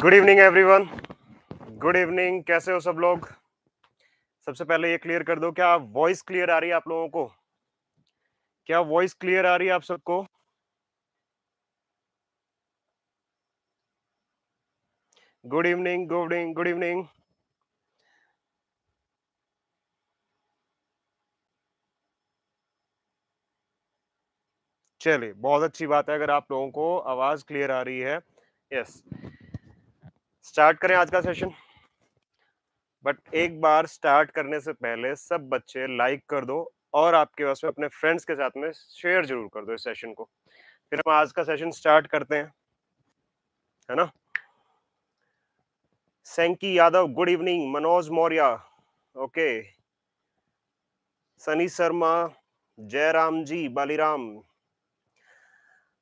Good evening everyone, good evening. कैसे हो सब लोग? सबसे पहले ये क्लियर कर दो, क्या वॉइस क्लियर आ रही है आप लोगों को? क्या वॉइस क्लियर आ रही है आप सबको? Good evening, good evening, good evening. चलिए, बहुत अच्छी बात है अगर आप लोगों को आवाज क्लियर आ रही है। यस, स्टार्ट करें आज का सेशन। बट एक बार स्टार्ट करने से पहले सब बच्चे लाइक कर दो और आपके पास में अपने फ्रेंड्स के साथ में शेयर जरूर कर दो इस सेशन को। फिर हम आज का सेशन स्टार्ट करते हैं, है ना? Sanky Yadav good evening, Manoj Maurya okay, Sunny Sharma, Jairam ji, Baliram,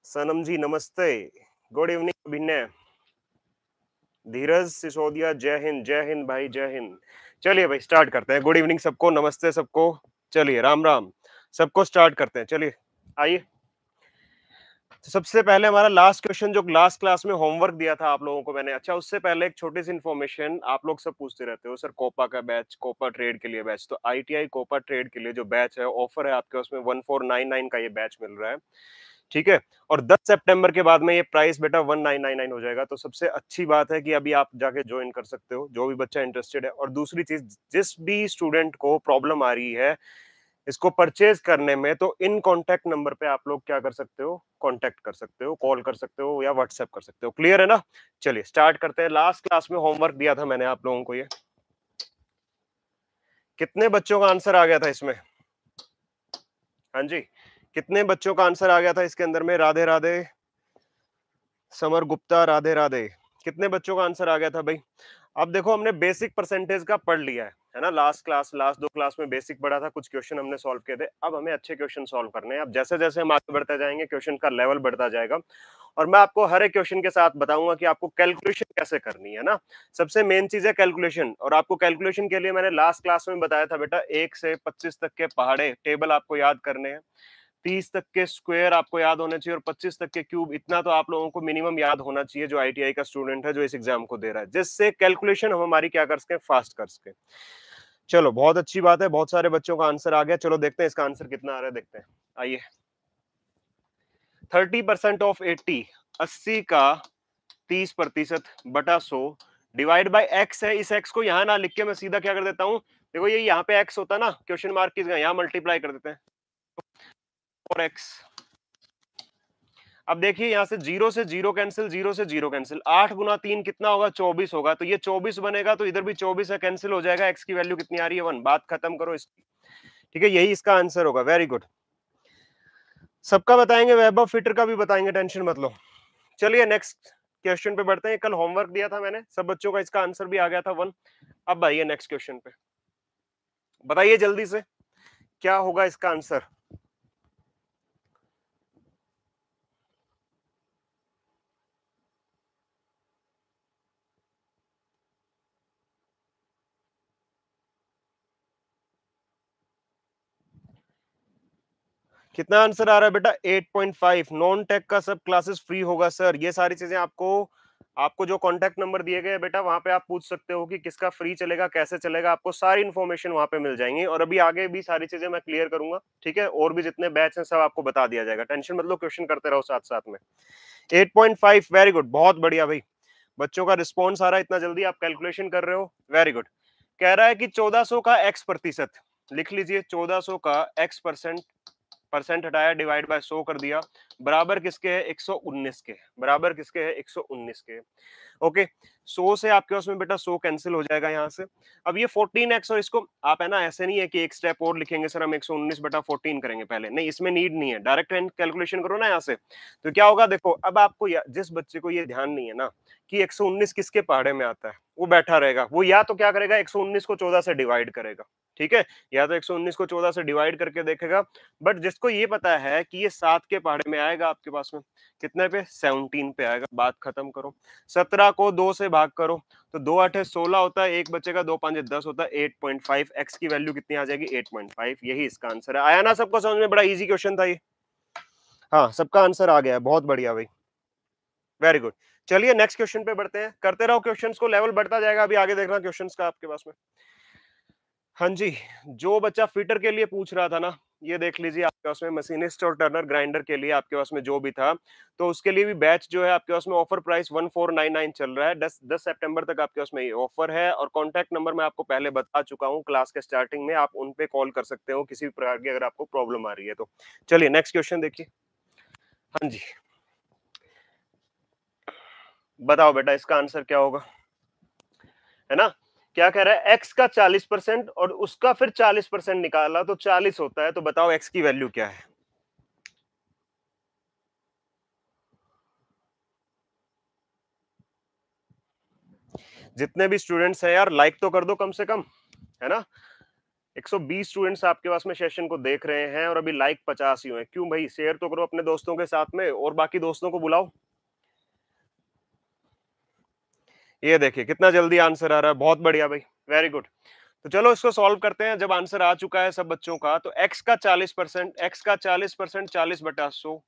Sanam ji नमस्ते, गुड इवनिंग अभिनय, धीरज सिसोदिया, जय हिंद भाई, जय हिंद। चलिए भाई स्टार्ट करते हैं। गुड इवनिंग सबको, नमस्ते सबको। चलिए राम राम सबको, स्टार्ट करते हैं। चलिए आइए। तो सबसे पहले हमारा लास्ट क्वेश्चन जो लास्ट क्लास में होमवर्क दिया था आप लोगों को मैंने, अच्छा उससे पहले एक छोटी सी इन्फॉर्मेशन। आप लोग सब पूछते रहते हो सर कोपा का बैच, कोपा ट्रेड के लिए बैच। तो आईटीआई कोपा ट्रेड के लिए जो बैच है, ऑफर है आपके, उसमें 1499 का ये बैच मिल रहा है, ठीक है। और 10 सितंबर के बाद में ये प्राइस बेटा 1999 हो जाएगा। तो सबसे अच्छी बात है कि अभी आप जाके ज्वाइन कर सकते हो, जो भी बच्चा इंटरेस्टेड है। और दूसरी चीज, जिस भी स्टूडेंट को प्रॉब्लम आ रही है इसको परचेज करने में, तो इन कॉन्टेक्ट नंबर पे आप लोग क्या कर सकते हो, कॉन्टेक्ट कर सकते हो, कॉल कर सकते हो या व्हाट्सएप कर सकते हो। क्लियर है ना? चलिए स्टार्ट करते हैं। लास्ट क्लास में होमवर्क दिया था मैंने आप लोगों को, ये कितने बच्चों का आंसर आ गया था इसमें? हाँ जी, कितने बच्चों का आंसर आ गया था इसके अंदर में? राधे राधे समर गुप्ता, राधे राधे। कितने बच्चों का आंसर आ गया था भाई? अब देखो, हमने बेसिक परसेंटेज का पढ़ लिया है ना? लास्ट क्लास, लास्ट 2 क्लास में बेसिक पढ़ा था, कुछ क्वेश्चन हमने सॉल्व किए थे। अब हमें अच्छे क्वेश्चन सॉल्व करने हैं। अब जैसे जैसे हम आगे बढ़ते जाएंगे, क्वेश्चन का लेवल बढ़ता जाएगा और मैं आपको हर एक क्वेश्चन के साथ बताऊंगा कि आपको कैलकुलेशन कैसे करनी है ना। सबसे मेन चीज है कैलकुलेशन। और आपको कैलकुलेशन के लिए मैंने लास्ट क्लास में बताया था बेटा, 1 से 25 तक के पहाड़े टेबल आपको याद करने हैं, 30 तक के स्क्वायर आपको याद होने चाहिए और 25 तक के क्यूब। इतना तो आप लोगों को मिनिमम याद होना चाहिए जो आईटीआई का स्टूडेंट है, जो इस एग्जाम को दे रहा है, जिससे कैलकुलेशन हम हमारी क्या कर सके, फास्ट कर सके। चलो बहुत अच्छी बात है, बहुत सारे बच्चों का आंसर आ गया। चलो देखते हैं इसका आंसर कितना आ रहा है, देखते हैं। आइए, 30% ऑफ 80, 80 का 30% बटा 100 डिवाइड बाय एक्स है। इस एक्स को यहां ना लिख के मैं सीधा क्या कर देता हूं, देखो ये यहाँ पे एक्स होता है ना, क्वेश्चन मार्क की जगह यहाँ मल्टीप्लाई कर देते हैं, और एक्स। अब देखिए यहां से जीरो से जीरो कैंसिल, जीरो से जीरो कैंसिल, 8 गुना 3 कितना होगा, 24 होगा। तो ये 24 बनेगा, तो इधर भी 24 है, कैंसिल हो जाएगा। एक्स की वैल्यू कितनी आ रही है, 1। बात खत्म करो इसकी, ठीक है, यही इसका आंसर होगा। Very good. सबका बताएंगे, वैभव फिटर का भी बताएंगे, टेंशन मत लो। चलिए नेक्स्ट क्वेश्चन पे बढ़ते हैं। कल होमवर्क दिया था मैंने, सब बच्चों का इसका आंसर भी आ गया था 1। अब आइए नेक्स्ट क्वेश्चन पे, बताइए जल्दी से क्या होगा इसका आंसर। कितना आंसर आ रहा है बेटा? 8.5। नॉन टेक का सब क्लासेस फ्री होगा सर। ये सारी चीजें आपको, आपको जो कांटेक्ट नंबर दिए गए बेटा, वहां पे आप पूछ सकते हो कि किसका फ्री चलेगा, कैसे चलेगा। आपको सारी इन्फॉर्मेशन वहां पे मिल जाएंगी। और अभी आगे भी सारी चीजें मैं क्लियर करूंगा, ठीक है। और भी जितने बैच हैं सब आपको बता दिया जाएगा, टेंशन मतलब क्वेश्चन करते रहो साथ साथ में। 8.5, वेरी गुड, बहुत बढ़िया भाई। बच्चों का रिस्पॉन्स आ रहा है, इतना जल्दी आप कैलकुलेशन कर रहे हो, वेरी गुड। कह रहा है कि 1400 का x प्रतिशत, लिख लीजिए 1400 का x परसेंट हटाया, डिवाइड बाय 100 कर दिया, बराबर किसके है, 119 के। बराबर किसके है, 119 के। ओके, 100 से आपके उसमें बेटा 100 कैंसिल हो जाएगा यहाँ से। अब ये 14x, और इसको आप है ना, ऐसे नहीं है कि एक स्टेप और लिखेंगे सर हम 119 बटा 14 करेंगे पहले, नहीं, इसमें नीड नहीं है, डायरेक्ट कैलकुलेशन करो ना यहाँ से। तो क्या होगा देखो, अब आपको जिस बच्चे को ये ध्यान नहीं है ना कि 119 किसके पहाड़े में आता है, वो बैठा रहेगा, वो या तो क्या करेगा, 119 को 14 से डिवाइड करेगा, ठीक है, या तो 119 को 14 से डिवाइड करके देखेगा। बट जिसको ये पता है कि ये 7 के पहाड़े में आएगा आपके पास में, कितने पे, 17 पे आएगा। बात खत्म करो। 17 को 2 से भाग करो, तो 2 8 16 होता है, एक बचेगा, 2 5 10 होता है। 8.5, एक्स की वैल्यू कितनी आ जाएगी, 8.5। यही इसका आंसर है। आया ना सबको समझ में? बड़ा इजी क्वेश्चन था ये। हाँ, सबका आंसर आ गया है, बहुत बढ़िया भाई, वेरी गुड। चलिए नेक्स्ट क्वेश्चन पे बढ़ते हैं, करते रहो क्वेश्चंस को, लेवल बढ़ता जाएगा, अभी आगे देखना क्वेश्चंस का आपके पास में। हाँ जी, जो बच्चा फिटर के लिए पूछ रहा था ना, ये देख लीजिए आपके पास में मशीनिस्ट और टर्नर ग्राइंडर के लिए आपके पास में जो भी था, तो उसके लिए भी बैच जो है आपके पास में ऑफर प्राइस 1499 चल रहा है। 10 सितंबर तक आपके पास में ये ऑफर है, और कॉन्टैक्ट नंबर मैं आपको पहले बता चुका हूँ क्लास के स्टार्टिंग में, आप उन पे कॉल कर सकते हो किसी भी प्रकार की अगर आपको प्रॉब्लम आ रही है तो। चलिए नेक्स्ट क्वेश्चन देखिए। हाँ जी, बताओ बेटा इसका आंसर क्या होगा, है ना? क्या कह रहा है, x का 40% और उसका फिर 40% निकाला तो 40 होता है, तो बताओ x की वैल्यू क्या है? जितने भी स्टूडेंट्स हैं यार, लाइक तो कर दो कम से कम, है ना? 120 स्टूडेंट्स आपके पास में सेशन को देख रहे हैं और अभी लाइक 50 ही हुए। क्यों भाई, शेयर तो करो अपने दोस्तों के साथ में और बाकी दोस्तों को बुलाओ। ये देखिए कितना जल्दी आंसर आ रहा है, बहुत बढ़िया भाई, वेरी गुड। तो चलो इसको सॉल्व करते हैं। जब आंसर आ चुका है सब बच्चों का, तो x का 40%, x का 40%, 40/100।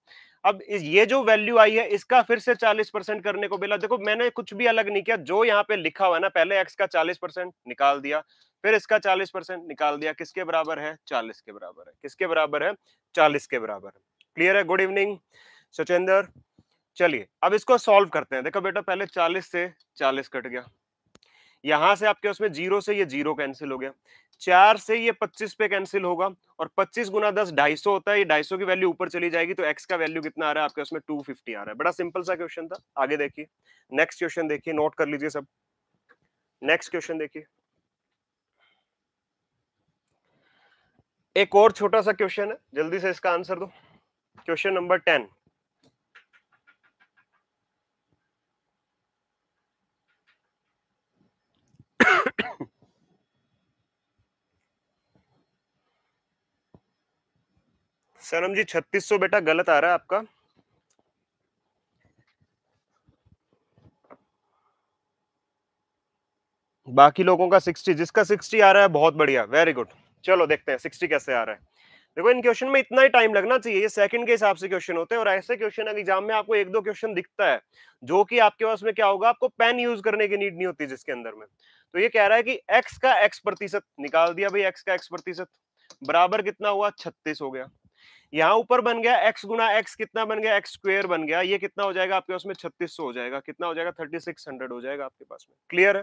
अब ये जो वैल्यू आई है इसका फिर से 40% करने को बोला। देखो मैंने कुछ भी अलग नहीं किया, जो यहाँ पे लिखा हुआ है ना, पहले x का 40% निकाल दिया, फिर इसका 40% निकाल दिया, किसके बराबर है? 40 के बराबर है। किसके बराबर है? 40 के बराबर है। क्लियर है? Good evening Sachender. चलिए अब इसको सॉल्व करते हैं। देखो बेटा, पहले 40 से 40 कट गया, यहां से आपके उसमें जीरो से ये जीरो कैंसिल हो गया, 4 से ये 25 पे कैंसिल होगा, और 25 गुना 10 250 होता है, ये 250 की वैल्यू ऊपर चली जाएगी, तो x का वैल्यू कितना आ रहा है आपके उसमें? 250 आ रहा है। बड़ा सिंपल सा क्वेश्चन था। आगे देखिए, नेक्स्ट क्वेश्चन देखिए, नोट कर लीजिए सब। नेक्स्ट क्वेश्चन देखिए, एक और छोटा सा क्वेश्चन है, जल्दी से इसका आंसर दो। Question number 10। सनम जी 3600 बेटा गलत आ रहा है आपका। बाकी लोगों का 60, जिसका 60 आ रहा है बहुत बढ़िया, वेरी गुड। चलो देखते हैं 60 कैसे आ रहा है। देखो इन क्वेश्चन में इतना ही टाइम लगना चाहिए, ये सेकंड के हिसाब से क्वेश्चन होते हैं, और ऐसे क्वेश्चन एग्जाम में आपको एक दो क्वेश्चन दिखता है जो कि आपके पास में क्या होगा, आपको पेन यूज करने की नीड नहीं होती जिसके अंदर में। तो ये कह रहा है कि x का x प्रतिशत निकाल दिया भाई, x का x प्रतिशत बराबर कितना हुआ? 36 हो गया। यहाँ ऊपर बन गया x गुना x, कितना बन गया? x स्क्वायर बन गया। ये कितना हो जाएगा आपके पास में? 3600 हो जाएगा। कितना हो जाएगा? 3600 हो जाएगा आपके पास में। क्लियर है?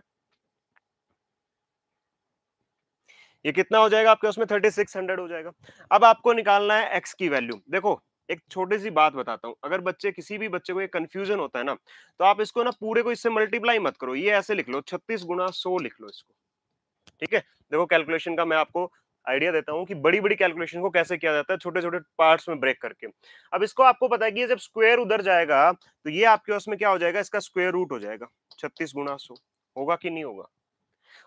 ये कितना हो जाएगा आपके उसमें? 3600 हो जाएगा। अब आपको निकालना है x की वैल्यू। देखो एक छोटी सी बात बताता हूं, अगर बच्चे किसी भी बच्चे को ये कंफ्यूजन होता है ना, तो आप इसको ना पूरे को इससे मल्टीप्लाई मत करो, ये ऐसे लिख लो, 36 गुना 100 लिख लो इसको। ठीक है? देखो कैलकुलेशन का मैं आपको आइडिया देता हूं कि बड़ी बड़ी कैलकुलेशन को कैसे किया जाता है, छोटे छोटे पार्ट्स में ब्रेक करके। अब इसको आपको पता है कि ये जब स्क्वायर उधर जाएगा, तो ये आपके उसमें क्या हो जाएगा? इसका स्क्वायर रूट हो जाएगा। 36 गुना 100 होगा कि नहीं होगा?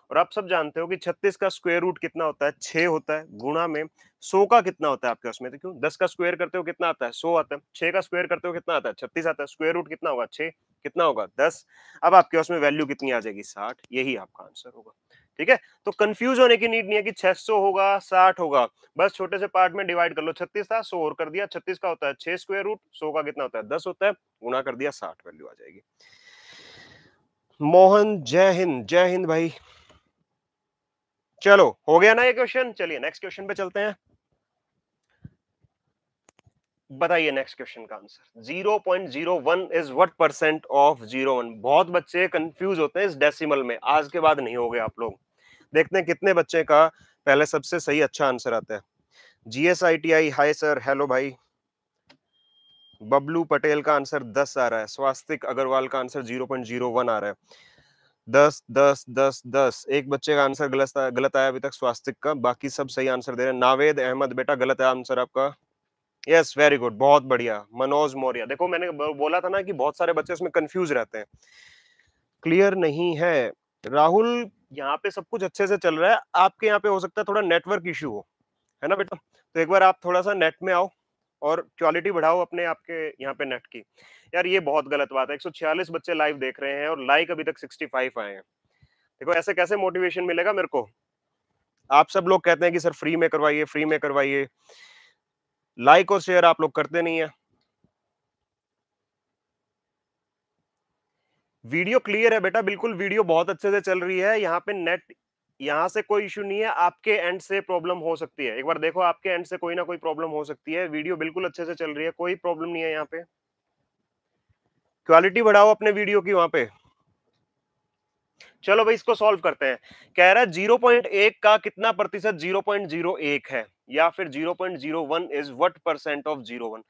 और आप सब जानते हो कि 36 का स्क्वायर रूट कितना होता है? 6 होता है। गुणा में 100 का कितना होता है आपके उसमें? तो क्यों 10 का स्क्वायर करते हो कितना आता है? 100 आता है। 6 का स्क्वायर करते हो कितना आता है? 36 आता है। स्क्वायर रूट कितना होगा? 6। कितना होगा? 10। अब आपके उसमें वैल्यू कितनी आ जाएगी? 60। यही आपका आंसर होगा। ठीक है? तो कंफ्यूज होने की नीड नहीं है कि 600 होगा 60 होगा, बस छोटे से पार्ट में डिवाइड कर लो। 36 था, 100 और कर दिया। 36 का होता है 6 स्क्वायर रूट, 100 का कितना होता है? 10 होता है, गुणा कर दिया, 60 वैल्यू आ जाएगी। मोहन जय हिंद, जय हिंद भाई। चलो हो गया ना ये क्वेश्चन। चलिए नेक्स्ट क्वेश्चन पे चलते हैं। बताइए नेक्स्ट क्वेश्चन का answer. 0.01 is what percent of 01? बहुत बच्चे कंफ्यूज होते हैं इस डेसिमल में, आज के बाद नहीं होगे आप लोग। देखते हैं कितने बच्चे का पहले सबसे सही अच्छा आंसर आता है। GSITI हाय सर, हेलो भाई। बबलू पटेल का आंसर 10 आ रहा है। स्वास्तिक अग्रवाल का आंसर 0.01 आ रहा है। 10 10 10 10। एक बच्चे का आंसर गलत आया अभी तक, स्वास्तिक का। बाकी सब सही आंसर दे रहे हैं। नावेद अहमद बेटा गलत है आंसर आपका। यस वेरी गुड, बहुत बढ़िया। मनोज मौर्य, देखो मैंने बोला था ना कि बहुत सारे बच्चे इसमें कंफ्यूज रहते हैं, क्लियर नहीं है। राहुल, यहाँ पे सब कुछ अच्छे से चल रहा है, आपके यहाँ पे हो सकता है थोड़ा नेटवर्क इश्यू हो, है ना बेटा? तो एक बार आप थोड़ा सा नेट में आओ और क्वालिटी बढ़ाओ अपने आपके यहाँ पे नेट की। यार ये बहुत गलत बात है, 146 बच्चे लाइव देख रहे हैं और लाइक अभी तक 65 आए हैं। देखो ऐसे कैसे मोटिवेशन मिलेगा मेरे को? आप सब लोग कहते हैं कि सर फ्री में करवाइए, फ्री में करवाइए, लाइक और शेयर आप लोग करते नहीं है। वीडियो क्लियर है बेटा, बिल्कुल वीडियो बहुत अच्छे से चल रही है। यहाँ पे नेट, यहाँ से कोई इश्यू नहीं है, आपके एंड से प्रॉब्लम हो सकती है। एक बार देखो, आपके एंड से कोई ना कोई प्रॉब्लम हो सकती है। वीडियो बिल्कुल अच्छे से चल रही है, कोई प्रॉब्लम नहीं है। यहाँ पे क्वालिटी बढ़ाओ अपने वीडियो की वहां पे। चलो भाई, इसको सॉल्व करते हैं। कह रहा है 0.1 का कितना प्रतिशत 0.01 है, या फिर 0.01 इज व्हाट परसेंट ऑफ 0.1।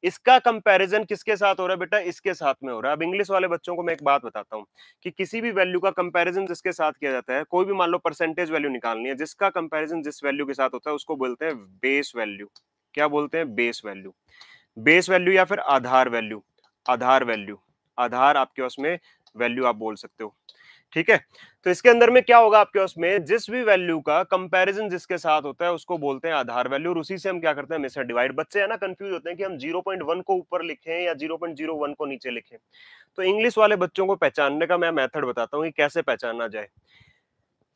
इसका कंपैरिजन किसके साथ हो रहा है बेटा? इसके साथ में हो रहा है। अब इंग्लिश वाले बच्चों को मैं एक बात बताता हूं कि किसी भी वैल्यू का कंपैरिजन जिसके साथ किया जाता है, कोई भी मान लो परसेंटेज वैल्यू निकालनी है, जिसका कंपैरिजन जिस वैल्यू के साथ होता है उसको बोलते हैं बेस वैल्यू। क्या बोलते हैं? Base value. बेस वैल्यू या फिर आधार वैल्यू। आधार वैल्यू, आधार आपके उसमें वैल्यू आप बोल सकते हो। ठीक है, तो इसके अंदर में क्या होगा आपके उसमें, जिस भी वैल्यू का कंपैरिजन जिसके साथ होता है उसको बोलते हैं आधार वैल्यू, और उसी से हम क्या करते हैं, हमेशा डिवाइड। बच्चे है ना कंफ्यूज होते हैं कि हम 0.1 को ऊपर लिखें या 0.01 को नीचे लिखें। तो इंग्लिश वाले बच्चों को पहचानने का मैं मेथड बताता हूँ कि कैसे पहचाना जाए।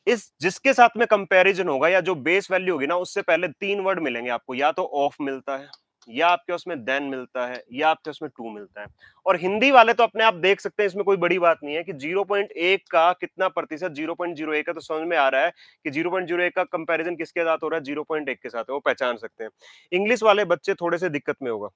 इस जिसके साथ में कंपैरिजन होगा या जो बेस वैल्यू होगी ना, उससे पहले तीन वर्ड मिलेंगे आपको, या तो ऑफ मिलता है, या आपके उसमें देन मिलता है, या आपके उसमें टू मिलता है। और हिंदी वाले तो अपने आप देख सकते हैं, इसमें कोई बड़ी बात नहीं है कि 0.1 का कितना प्रतिशत 0.01 है, तो समझ में आ रहा है कि 0.01 का कंपैरिजन किसके साथ हो रहा है, 0.1 के साथ है, वो पहचान सकते हैं। इंग्लिश वाले बच्चे थोड़े से दिक्कत में होगा।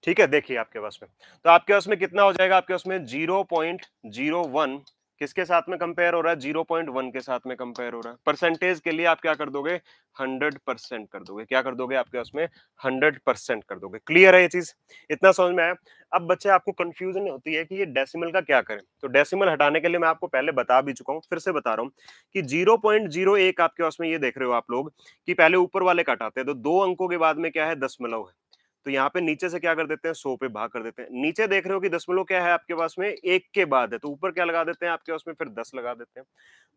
ठीक है, देखिए आपके पास में, तो आपके पास में कितना हो जाएगा, आपके पास में 0.01 किसके साथ में कंपेयर हो रहा है, 0.1 के साथ में कंपेयर हो रहा है। परसेंटेज के लिए आप क्या कर दोगे, 100% कर दोगे। क्या कर दोगे, आपके पास में 100% कर दोगे। क्लियर है ये चीज? इतना समझ में आया? अब बच्चे आपको कंफ्यूजन होती है कि ये डेसिमल का क्या करें, तो डेसिमल हटाने के लिए मैं आपको पहले बता भी चुका हूं, फिर से बता रहा हूं कि 0.01 आपके पास में, ये देख रहे हो आप लोग कि पहले ऊपर वाले काटाते हैं, तो दो अंकों के बाद में क्या है, दशमलव है। तो यहाँ पे नीचे से क्या कर देते हैं, 100 पे भाग कर देते हैं। नीचे देख रहे हो कि दशमलव क्या है आपके पास में, एक के बाद है, तो ऊपर क्या लगा देते हैं आपके पास में, फिर 10 लगा देते हैं।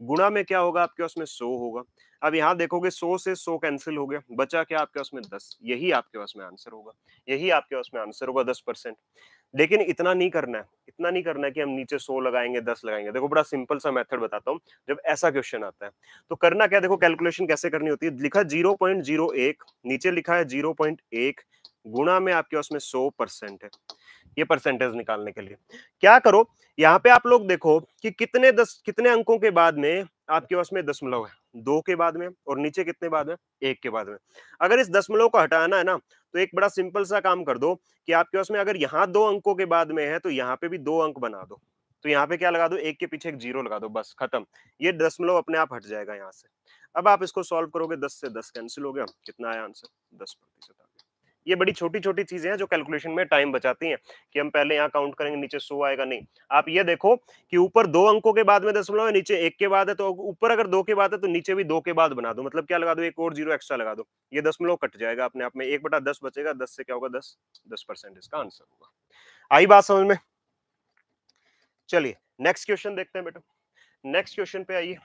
गुणा में क्या होगा आपके पास में, 100 होगा। अब यहाँ देखोगे 100 से 100 कैंसिल हो गया, बचा क्या आपके पास में, 10। यही आपके पास में आंसर होगा, यही आपके पास में आंसर होगा, 10%। लेकिन इतना नहीं करना है, इतना नहीं करना है कि हम नीचे 100 लगाएंगे 10 लगाएंगे। देखो बड़ा सिंपल सा मेथड बताता हूँ। जब ऐसा क्वेश्चन आता है तो करना क्या, देखो कैलकुलेशन कैसे करनी होती है। लिखा 0.01, नीचे लिखा है 0.1, गुणा में आपके उसमें 100% है। ये परसेंटेज निकालने के लिए क्या करो, यहाँ पे आप लोग देखो कि कितने अंकों के बाद में आपके पास में दशमलव है, दो के बाद में, और नीचे कितने बाद में, एक के बाद में। अगर इस दशमलव को हटाना है ना, तो एक बड़ा सिंपल सा काम कर दो कि आपके पास में अगर यहाँ दो अंकों के बाद में है, तो यहाँ पे भी दो अंक बना दो। तो यहाँ पे क्या लगा दो, एक के पीछे एक जीरो लगा दो, बस खत्म। ये दशमलव अपने आप हट जाएगा यहाँ से। अब आप इसको सॉल्व करोगे, 10 से 10 कैंसिल हो गया, कितना आया आंसर, 10% आ गया। ये बड़ी छोटी छोटी चीजें हैं जो कैलकुलेशन में टाइम बचाती हैं, कि हम पहले यहाँ काउंट करेंगे, नीचे 100 आएगा, नहीं। आप ये देखो कि ऊपर दो अंकों के बाद में दशमलव है, नीचे एक के बाद है, तो ऊपर अगर दो के बाद है तो नीचे भी दो के बाद बना दो। मतलब क्या लगा दो, एक और जीरो एक्स्ट्रा लगा दो, ये दशमलव कट जाएगा अपने आप में, 1/10 बचेगा, 10 से क्या होगा, 10% इसका आंसर होगा। आई बात समझ में? चलिए नेक्स्ट क्वेश्चन देखते हैं बेटा, नेक्स्ट क्वेश्चन पे आइए।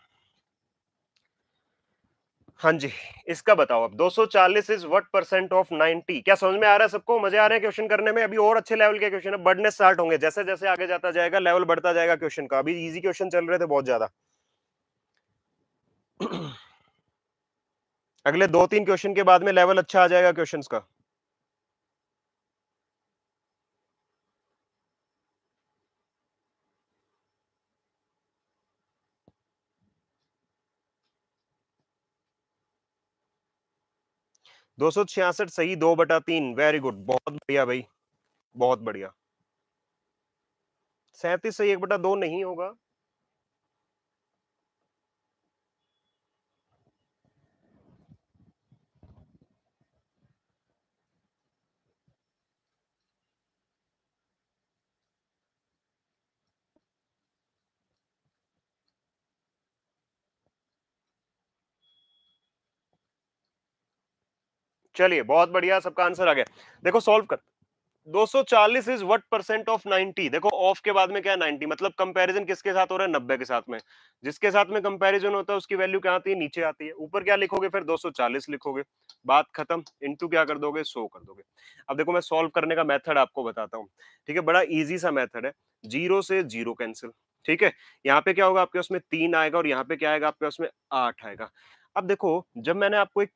हाँ जी, इसका बताओ अब, 240 इज व्हाट परसेंट ऑफ 90। क्या समझ में आ रहा है सबको? मजे आ रहे हैं क्वेश्चन करने में? अभी और अच्छे लेवल के क्वेश्चन है, बढ़ने स्टार्ट होंगे जैसे जैसे आगे जाता जाएगा, लेवल बढ़ता जाएगा क्वेश्चन का। अभी इजी क्वेश्चन चल रहे थे बहुत ज्यादा। अगले 2-3 क्वेश्चन के बाद में लेवल अच्छा आ जाएगा क्वेश्चंस का। दो सौ छियासठ सही, 2/3, वेरी गुड, बहुत बढ़िया भाई, बहुत बढ़िया। 37 सही, 1/2 नहीं होगा। चलिए बहुत बढ़िया, सबका आंसर आ गया। देखो सॉल्व कर, 240 इज व्हाट परसेंट ऑफ 90। देखो ऑफ के बाद में क्या है, 90, मतलब कंपैरिजन किसके साथ हो रहा है, 90 के साथ में। जिसके साथ में कंपैरिजन होता है उसकी वैल्यू क्या आती है, नीचे आती है। ऊपर क्या लिखोगे, फिर 240 लिखोगे, बात खत्म। इनटू क्या कर दोगे, 100 कर दोगे। अब देखो मैं सॉल्व करने का मेथड आपको बताता हूँ। ठीक है, बड़ा इजी सा मेथड है। जीरो से जीरो कैंसिल। ठीक है, यहाँ पे क्या होगा, आपके उसमें 3 आएगा, और यहाँ पे क्या आएगा, आपके उसमें 8 आएगा। अब देखो, जब मैंने आपको एक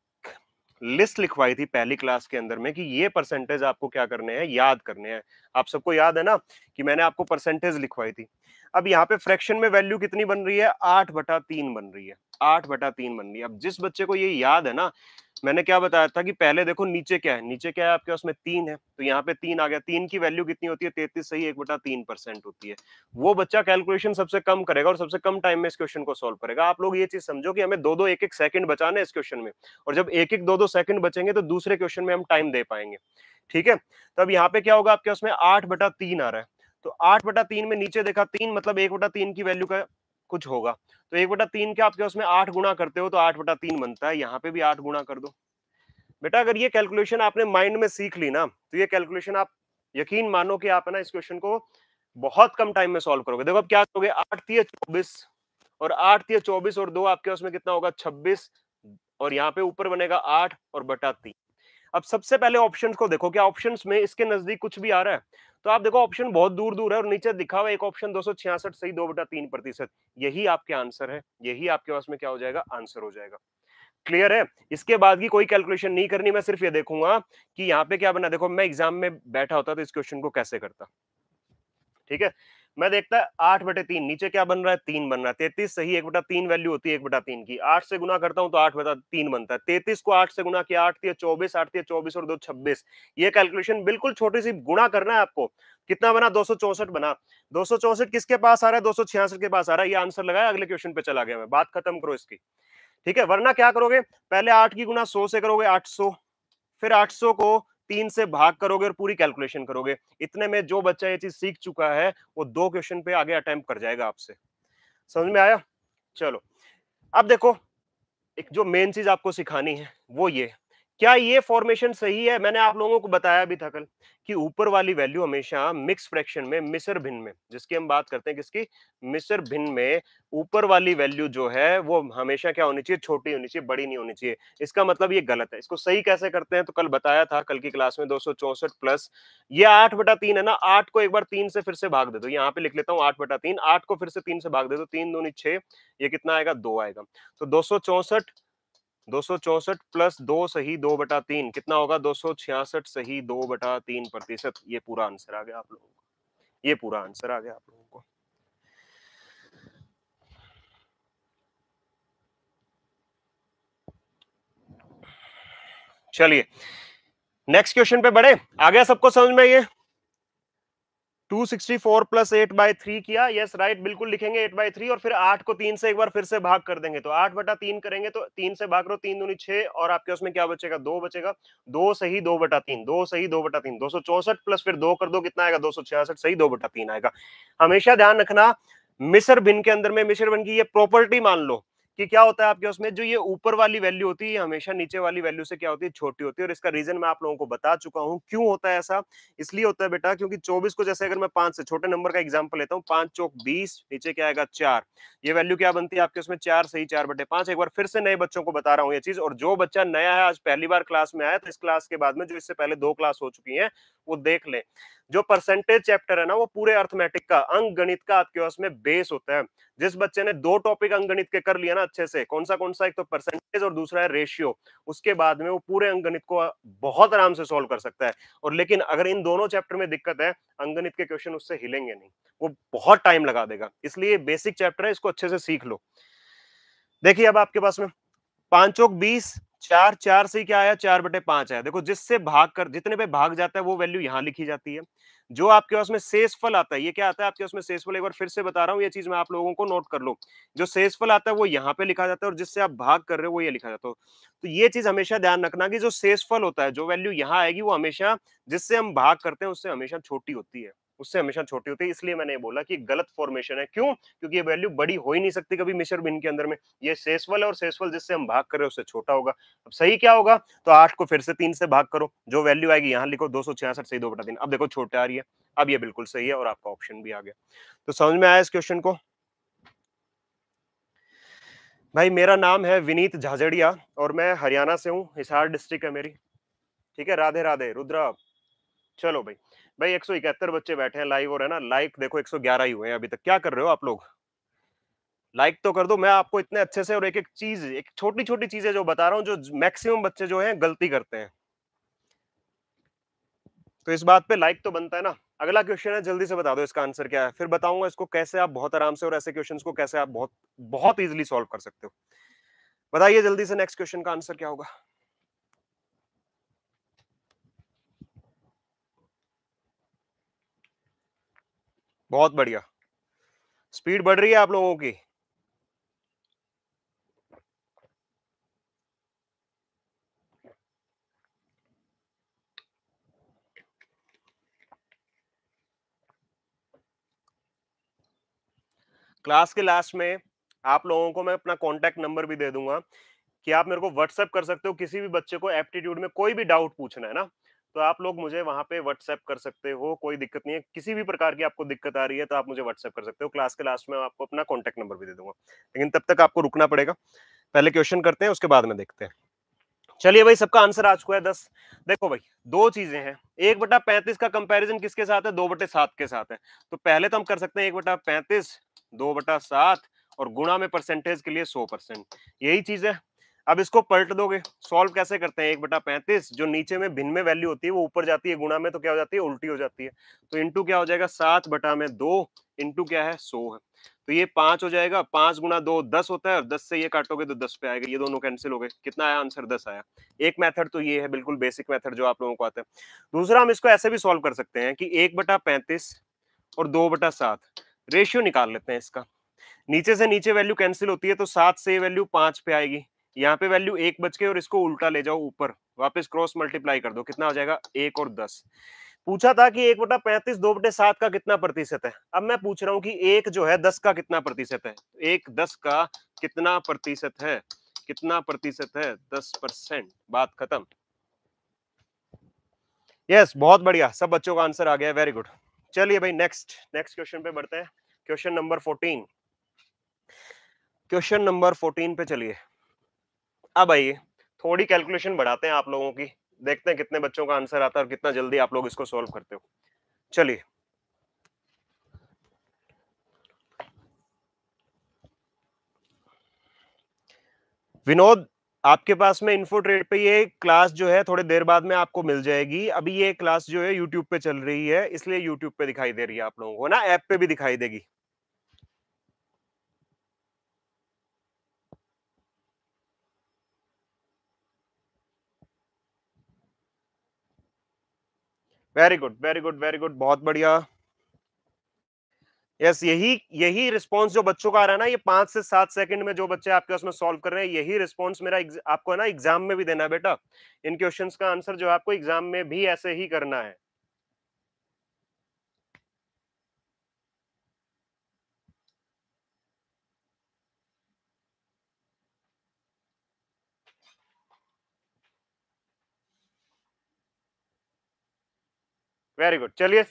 लिस्ट लिखवाई थी पहली क्लास के अंदर में कि ये परसेंटेज आपको क्या करने हैं, याद करने हैं। आप सबको याद है ना कि मैंने आपको परसेंटेज लिखवाई थी। अब यहाँ पे फ्रैक्शन में वैल्यू कितनी बन रही है, 8/3 बन रही है, 8/3 बन रही है। अब जिस बच्चे को ये याद है ना, मैंने क्या बताया था कि पहले देखो नीचे क्या है, नीचे क्या है आपके, उसमें 3 है, तो यहाँ पे 3 आ गया। 3 की वैल्यू कितनी होती है, 33 सही 1/3% होती है। वो बच्चा कैलकुलेशन सबसे कम करेगा और सबसे कम टाइम में इस क्वेश्चन को सॉल्व करेगा। आप लोग ये चीज समझो कि हमें 2-2 1-1 सेकंड बचाना है इस क्वेश्चन में, और जब 1-1 2-2 सेकंड बचेंगे तो दूसरे क्वेश्चन में हम टाइम दे पाएंगे। ठीक है, तो अब यहाँ पे क्या होगा आपके, उसमें 8/3 आ रहा है, तो 8/3 में नीचे देखा 3, मतलब 1/3 की वैल्यू का कुछ होगा, तो 1/3 के आपके उसमें 8 गुना करते हो तो 8/3 बनता है। यहाँ पे भी 8 गुना कर दो बेटा। अगर ये कैलकुलेशन आपने माइंड में सीख ली ना, तो ये कैलकुलेशन आप यकीन मानो कि आप है ना इस क्वेश्चन को बहुत कम टाइम में सॉल्व करोगे। देखो अब क्या करोगे, 8×3 = 24, और 8×3 = 24 और 2 आपके उसमें कितना होगा, 26, और यहाँ पे ऊपर बनेगा 8/3। अब सबसे पहले ऑप्शंस को देखो, क्या ऑप्शंस में इसके नजदीक कुछ भी आ रहा है? तो आप देखो ऑप्शन बहुत दूर दूर है, और नीचे दिखा हुआ एक ऑप्शन 266 सही 2/3%। यही आपके आंसर है, यही आपके पास में क्या हो जाएगा, आंसर हो जाएगा। क्लियर है? इसके बाद की कोई कैलकुलेशन नहीं करनी, मैं सिर्फ ये देखूंगा कि यहाँ पे क्या बना। देखो मैं एग्जाम में बैठा होता तो इस क्वेश्चन को कैसे करता। ठीक है, मैं देखता है 8/3, नीचे क्या बन रहा है, 3 बन रहा है। 33 सही 1/3 वैल्यू होती है 1/3 की। 8 से गुना करता हूं तो 8/3 बनता है। 33 को 8 से गुना किया, 8×3 = 24, 8×3 = 24 और 2 26। ये कैलकुलेशन बिल्कुल छोटी सी गुणा करना है आपको। कितना बना, 264 बना। 264 किसके पास आ रहा है, 266 के पास आ रहा है। ये आंसर लगाया, अगले क्वेश्चन पे चला गया मैं। बात खत्म करो इसकी। ठीक है, वरना क्या करोगे, पहले 8 की गुना 100 से करोगे, 800, फिर 800 को 3 से भाग करोगे और पूरी कैलकुलेशन करोगे। इतने में जो बच्चा ये चीज सीख चुका है वो 2 क्वेश्चन पे आगे अटेम्प्ट कर जाएगा आपसे। समझ में आया? चलो अब देखो, एक जो मेन चीज आपको सिखानी है वो ये, क्या ये फॉर्मेशन सही है? मैंने आप लोगों को बताया भी था कल कि ऊपर वाली वैल्यू हमेशा मिक्स फ्रैक्शन में, मिश्र भिन्न में, जिसकी हम बात करते हैं किसकी, मिश्र भिन्न में, ऊपर वाली वैल्यू जो है वो हमेशा क्या होनी चाहिए, छोटी होनी चाहिए, बड़ी नहीं होनी चाहिए। इसका मतलब ये गलत है। इसको सही कैसे करते हैं, तो कल बताया था, कल की क्लास में 264 प्लस ये 8/3 है ना, 8 को एक बार 3 से फिर से भाग दे दो। यहाँ पे लिख लेता हूँ 8/3, 8 को फिर से 3 से भाग दे दो, 3 दूनी 6, ये कितना आएगा, 2 आएगा। तो 264 प्लस 2 सही 2/3 कितना होगा, 266 सही 2/3%। ये पूरा आंसर आ गया आप लोगों को, ये पूरा आंसर आ गया आप लोगों को। चलिए नेक्स्ट क्वेश्चन पे बढ़े। आ गया सबको समझ में ये? 264 प्लस 8/3 किया, यस राइट, बिल्कुल लिखेंगे 8/3, और फिर 8 को 3 से एक बार फिर से भाग कर देंगे, तो 8/3 करेंगे, तो 3 से भाग करो, 3 दूनी 6, और आपके उसमें क्या बचेगा, 2 बचेगा। 2 सही 2/3, 2 सही 2/3, 264 प्लस फिर 2 कर दो, कितना आएगा, 266 सही 2/3 आएगा। हमेशा ध्यान रखना, मिश्र भिन्न के अंदर में, मिश्र भिन्न की ये प्रॉपर्टी मान लो कि क्या होता है आपके उसमें, जो ये ऊपर वाली वैल्यू होती है, ये हमेशा नीचे वाली वैल्यू से क्या होती है, छोटी होती है। और इसका रीजन मैं आप लोगों को बता चुका हूं, क्यों होता है ऐसा। इसलिए होता है बेटा, क्योंकि 24 को जैसे अगर मैं 5 से छोटे नंबर का एग्जांपल लेता हूँ, 5 चौक 20, नीचे क्या आएगा 4, ये वैल्यू क्या बनती है आपके उसमें, 4 सही 4/5। एक बार फिर से नए बच्चों को बता रहा हूँ ये चीज, और जो बच्चा नया है, आज पहली बार क्लास में आया, तो इस क्लास के बाद में जो इससे पहले 2 क्लास हो चुकी है वो देख ले। जो परसेंटेज चैप्टर है ना, वो पूरे अर्थमेटिक का, अंक गणित का आपके उसमें बेस होता है। जिस बच्चे ने 2 टॉपिक अंकगणित के कर लिया ना अच्छे से, कौन सा, एक तो परसेंटेज और दूसरा है रेशियो, उसके बाद में वो पूरे अंकगणित को बहुत आराम से सॉल्व कर सकता है। और लेकिन अगर इन दोनों चैप्टर में दिक्कत है, अंकगणित के क्वेश्चन उससे हिलेंगे नहीं, वो बहुत टाइम लगा देगा। इसलिए बेसिक चैप्टर है, इसको अच्छे से सीख लो। देखिए अब आपके पास में 5 चौक 20, 4 4 से क्या आया, 4/5 आया। देखो जिससे भाग कर, जितने पे भाग जाता है वो वैल्यू यहां लिखी जाती है। जो आपके पास में शेषफल आता है, ये क्या आता है आपके पास में शेषफल, एक बार फिर से बता रहा हूं, ये चीज मैं आप लोगों को नोट कर लो। जो शेषफल आता है वो यहाँ पे लिखा जाता है, और जिससे आप भाग कर रहे हो वो ये लिखा जाता है। तो ये चीज हमेशा ध्यान रखना कि जो शेषफल होता है, जो वैल्यू यहाँ आएगी, वो हमेशा जिससे हम भाग करते हैं उससे हमेशा छोटी होती है, उससे हमेशा छोटी होती है। इसलिए मैंने ये बोला कि गलत फॉर्मेशन है। क्यों? क्योंकि ये वैल्यू बड़ी हो ही नहीं सकती कभी मिश्र भिन्न के अंदर में। ये शेषफल है, और शेषफल जिससे हम भाग कर रहे हैं उससे छोटा होगा। अब सही क्या होगा, तो 8 को फिर से 3 से भाग करो, जो वैल्यू आएगी यहां लिखो, 266 सही 2/3। अब देखो छोटे आ रही है, अब ये बिल्कुल सही है, और आपका ऑप्शन भी आ गया। तो समझ में आया इस क्वेश्चन को? भाई मेरा नाम है विनीत झाझड़िया, और मैं हरियाणा से हूँ, हिसार डिस्ट्रिक्ट है मेरी। ठीक है, राधे राधे रुद्रा। चलो भाई, भाई 171 बच्चे बैठे हैं लाइव, और है ना लाइक देखो 111 ही हुए हैं अभी तक। क्या कर रहे हो आप लोग? लाइक तो कर दो। मैं आपको इतने अच्छे से और एक एक चीज, एक छोटी छोटी चीजें जो बता रहा हूँ, जो मैक्सिमम बच्चे जो हैं गलती करते हैं, तो इस बात पे लाइक तो बनता है ना। अगला क्वेश्चन है, जल्दी से बता दो इसका आंसर क्या है, फिर बताऊंगा इसको कैसे आप बहुत आराम से, और ऐसे क्वेश्चंस को कैसे आप बहुत बहुत इजीली सॉल्व कर सकते हो। बताइए जल्दी से, नेक्स्ट क्वेश्चन का आंसर क्या होगा। बहुत बढ़िया, स्पीड बढ़ रही है आप लोगों की। क्लास के लास्ट में आप लोगों को मैं अपना कॉन्टैक्ट नंबर भी दे दूंगा, कि आप मेरे को व्हाट्सएप कर सकते हो। किसी भी बच्चे को एप्टीट्यूड में कोई भी डाउट पूछना है ना, तो आप लोग मुझे वहां पे व्हाट्सएप कर सकते हो, कोई दिक्कत नहीं है। किसी भी प्रकार की आपको दिक्कत आ रही है तो आप मुझे व्हाट्सएप कर सकते हो। क्लास के लास्ट में मैं आपको अपना कॉन्टैक्ट नंबर भी दे दूंगा, लेकिन तब तक आपको रुकना पड़ेगा। पहले क्वेश्चन करते हैं, उसके बाद में देखते हैं। चलिए भाई, सबका आंसर आ चुका है 10। देखो भाई, दो चीजें हैं। 1/35 का कंपैरिजन किसके साथ है? 2/7 के साथ है। तो पहले तो हम कर सकते हैं 1/35 2/7 और गुणा में परसेंटेज के लिए 100%, यही चीज है। अब इसको पलट दोगे, सॉल्व कैसे करते हैं? 1/35 जो नीचे में भिन्न में वैल्यू होती है वो ऊपर जाती है, गुणा में तो क्या हो जाती है? उल्टी हो जाती है। तो इंटू क्या हो जाएगा? 7/2 इंटू क्या है? 100 है। तो ये 5 हो जाएगा, 5 गुना 2 10 होता है, और 10 से ये काटोगे तो 10 पे आएगा, ये दोनों कैंसिल हो गए। कितना आया आंसर? 10 आया। एक मेथड तो ये है, बिल्कुल बेसिक मेथड जो आप लोगों को आता है। दूसरा, हम इसको ऐसे भी सॉल्व कर सकते हैं कि 1/35 और 2/7 रेशियो निकाल लेते हैं इसका। नीचे से नीचे वैल्यू कैंसिल होती है, तो 7 से ये वैल्यू 5 पे आएगी। यहाँ पे वैल्यू 1 बच के, और इसको उल्टा ले जाओ ऊपर, वापस क्रॉस मल्टीप्लाई कर दो, कितना हो जाएगा? 1 और 10। पूछा था कि 1/35 2/7 का कितना प्रतिशत है। अब मैं पूछ रहा हूँ कि एक जो है 10 का कितना प्रतिशत है। एक 10 का कितना प्रतिशत है? कितना प्रतिशत है? 10%। बात खत्म। यस, बहुत बढ़िया, सब बच्चों का आंसर आ गया, वेरी गुड। चलिए भाई, नेक्स्ट नेक्स्ट क्वेश्चन पे बढ़ते हैं। Question number 14। क्वेश्चन नंबर 14 पे चलिए। अब आइए, थोड़ी कैलकुलेशन बढ़ाते हैं आप लोगों की, देखते हैं कितने बच्चों का आंसर आता है और कितना जल्दी आप लोग इसको सॉल्व करते हो। चलिए, विनोद, आपके पास में इन्फो ट्रेड पे ये क्लास जो है थोड़ी देर बाद में आपको मिल जाएगी। अभी ये क्लास जो है यूट्यूब पे चल रही है, इसलिए यूट्यूब पे दिखाई दे रही है आप लोगों को ना, ऐप पे भी दिखाई देगी। Very good, very good, very good, बहुत बढ़िया। यस, यही यही रिस्पॉन्स जो बच्चों का आ रहा है ना, ये 5 से 7 सेकंड में जो बच्चे आपके उसमें सॉल्व कर रहे हैं, यही रिस्पॉन्स मेरा आपको है ना एग्जाम में भी देना है बेटा। इन क्वेश्चंस का आंसर जो है आपको एग्जाम में भी ऐसे ही करना है। वेरी गुड, चलिए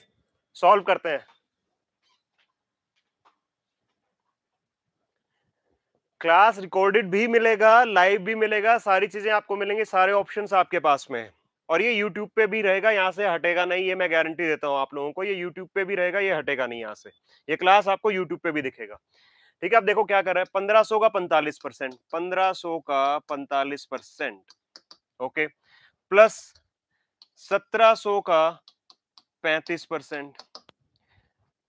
सॉल्व करते हैं। क्लास रिकॉर्डेड भी मिलेगा, लाइव भी मिलेगा, सारी चीजें आपको मिलेंगी, सारे ऑप्शंस आपके पास में है। और ये यूट्यूब पे भी रहेगा, यहाँ से हटेगा नहीं, ये मैं गारंटी देता हूँ आप लोगों को। ये यूट्यूब पे भी रहेगा, ये हटेगा नहीं यहाँ से। ये क्लास आपको यूट्यूब पे भी दिखेगा। ठीक है, अब देखो क्या कर रहा है। 1500 का 45%, 1500 का 45%, ओके, प्लस 1700 का 35%,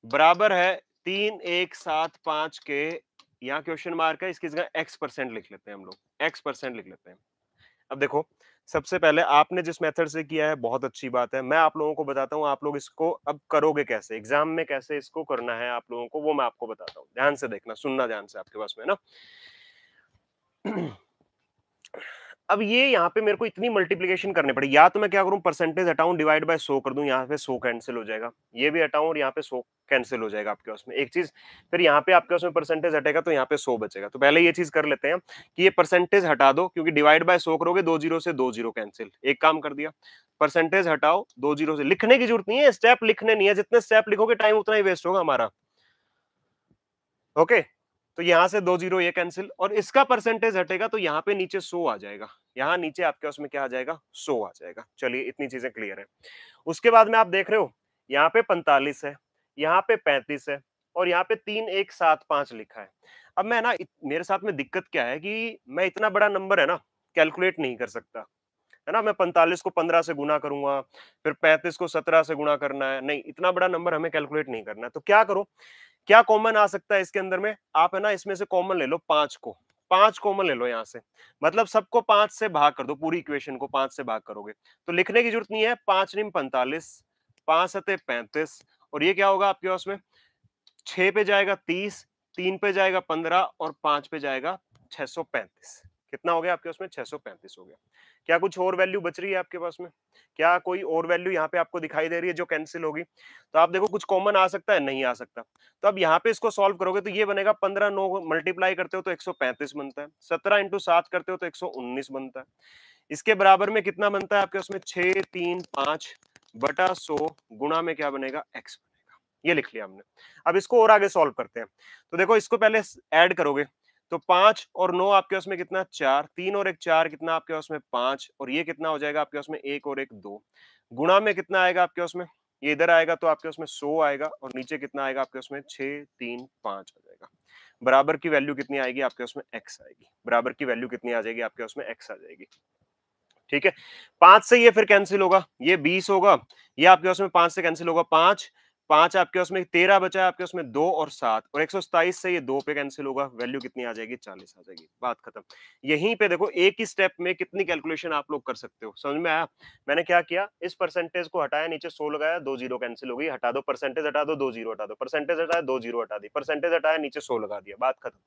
बराबर है 3175 के, यहाँ क्वेश्चन मार्क है, इसकी जगह एक्स परसेंट लिख लेते हैं हम लोग, एक्स परसेंट लिख लेते हैं। अब देखो, सबसे पहले आपने जिस मेथड से किया है बहुत अच्छी बात है। मैं आप लोगों को बताता हूँ, आप लोग इसको अब करोगे कैसे, एग्जाम में कैसे इसको करना है आप लोगों को, वो मैं आपको बताता हूँ। ध्यान से देखना, सुनना ध्यान से, आपके पास में ना। अब ये यहाँ पे मेरे को इतनी मल्टीप्लिकेशन करनी पड़ी, या तो मैं क्या करूं, परसेंटेज हटाऊं, डिवाइड बाय 100 कर दूं, यहाँ पे 100 कैंसिल हो जाएगा। ये भी हटाऊं और यहाँ पे 100 कैंसिल हो जाएगा आपके पास में एक चीज। फिर यहाँ पे आपके पास में परसेंटेज हटेगा तो यहाँ पे 100 बचेगा। तो पहले ये चीज कर लेते हैं कि ये परसेंटेज हटा दो, क्योंकि डिवाइड बाय 100 करोगे, 2 जीरो से 2 जीरो कैंसिल। एक काम कर दिया, परसेंटेज हटाओ, 2 जीरो से, लिखने की जरूरत नहीं है, स्टेप लिखने नहीं है, जितने स्टेप लिखोगे टाइम उतना ही वेस्ट होगा हमारा। ओके, तो यहां से 2 जीरो ये कैंसिल, और इसका परसेंटेज हटेगा तो यहाँ पे नीचे 100 आ जाएगा। यहाँ नीचे आपके उसमें क्या आ जाएगा? 100 आ जाएगा। चलिए, इतनी चीजें क्लियर है। उसके बाद में आप देख रहे हो, यहाँ पे 45 है, यहाँ पे 35 है, और यहाँ पे 3175 लिखा है। अब मैं ना मेरे साथ में दिक्कत क्या है कि मैं इतना बड़ा नंबर है ना कैलकुलेट नहीं कर सकता, है ना? मैं 45 को 15 से गुना करूंगा, फिर 35 को 17 से गुना करना है, नहीं इतना बड़ा नंबर हमें कैलकुलेट नहीं करना है। तो क्या करो, क्या कॉमन आ सकता है इसके अंदर में? आप है ना इसमें से कॉमन ले लो 5 को, 5 कॉमन ले लो यहाँ से, मतलब सबको 5 से भाग कर दो, पूरी इक्वेशन को 5 से भाग करोगे तो लिखने की जरूरत नहीं है। 5 निम 45, 5 सते 35, और ये क्या होगा आपके पास में, 6 पे जाएगा 30, 3 पे जाएगा 15 और 5 पे जाएगा 635। कितना हो गया आपके उसमें? 635 हो गया। क्या कुछ और वैल्यू बच रही है आपके पास में? क्या कोई और वैल्यू यहाँ पे आपको दिखाई दे रही है जो कैंसिल होगी? तो आप देखो कुछ कॉमन आ सकता है, नहीं आ सकता। तो अब यहाँ पे इसको सॉल्व करोगे तो ये बनेगा 15, 9 मल्टीप्लाई करते हो तो 135 बनता है, 17 इंटू 7 करते हो तो 119 बनता है। इसके बराबर में कितना बनता है आपके उसमें? 6, 3, 5 बटा 100 गुणा में क्या बनेगा? x बनेगा। ये लिख लिया हमने। अब इसको और आगे सॉल्व करते हैं। तो देखो इसको पहले ऐड करोगे तो 5 और 9 आपके उसमें कितना? 4, 3 और 1 4 कितना आपके उसमें? 5, और ये कितना हो जाएगा आपके उसमें? 1 और 1 2, गुणा में कितना आएगा आपके उसमें? ये इधर आएगा तो आपके उसमें 100 आएगा, और नीचे कितना आएगा आपके उसमें? 6, 3, 5 आ जाएगा। बराबर की वैल्यू कितनी आएगी आपके उसमें? x आएगी। बराबर की वैल्यू कितनी आ जाएगी आपके उसमें? x आ जाएगी। ठीक है, 5 से ये फिर कैंसिल होगा, ये 20 होगा, ये आपके उसमें 5 से कैंसिल होगा, 5 5 आपके उसमें 13 बचा है, आपके उसमें 2 और 7, और 127 से ये 2 पे कैंसिल होगा, वैल्यू कितनी आ जाएगी? 40 आ जाएगी। बात खत्म। यहीं पे देखो एक ही स्टेप में कितनी कैलकुलेशन आप लोग कर सकते हो, समझ में आया? मैंने क्या किया, इस परसेंटेज को हटाया, नीचे 100 लगाया, 2 जीरो कैंसिल हो गई, हटा दो परसेंटेज, हटा दो 2 जीरो हटा दो, परसेंटेज हटाया 2 जीरो हटा दी, परसेंटेज हटाया नीचे 100 लगा दिया, बात खत्म।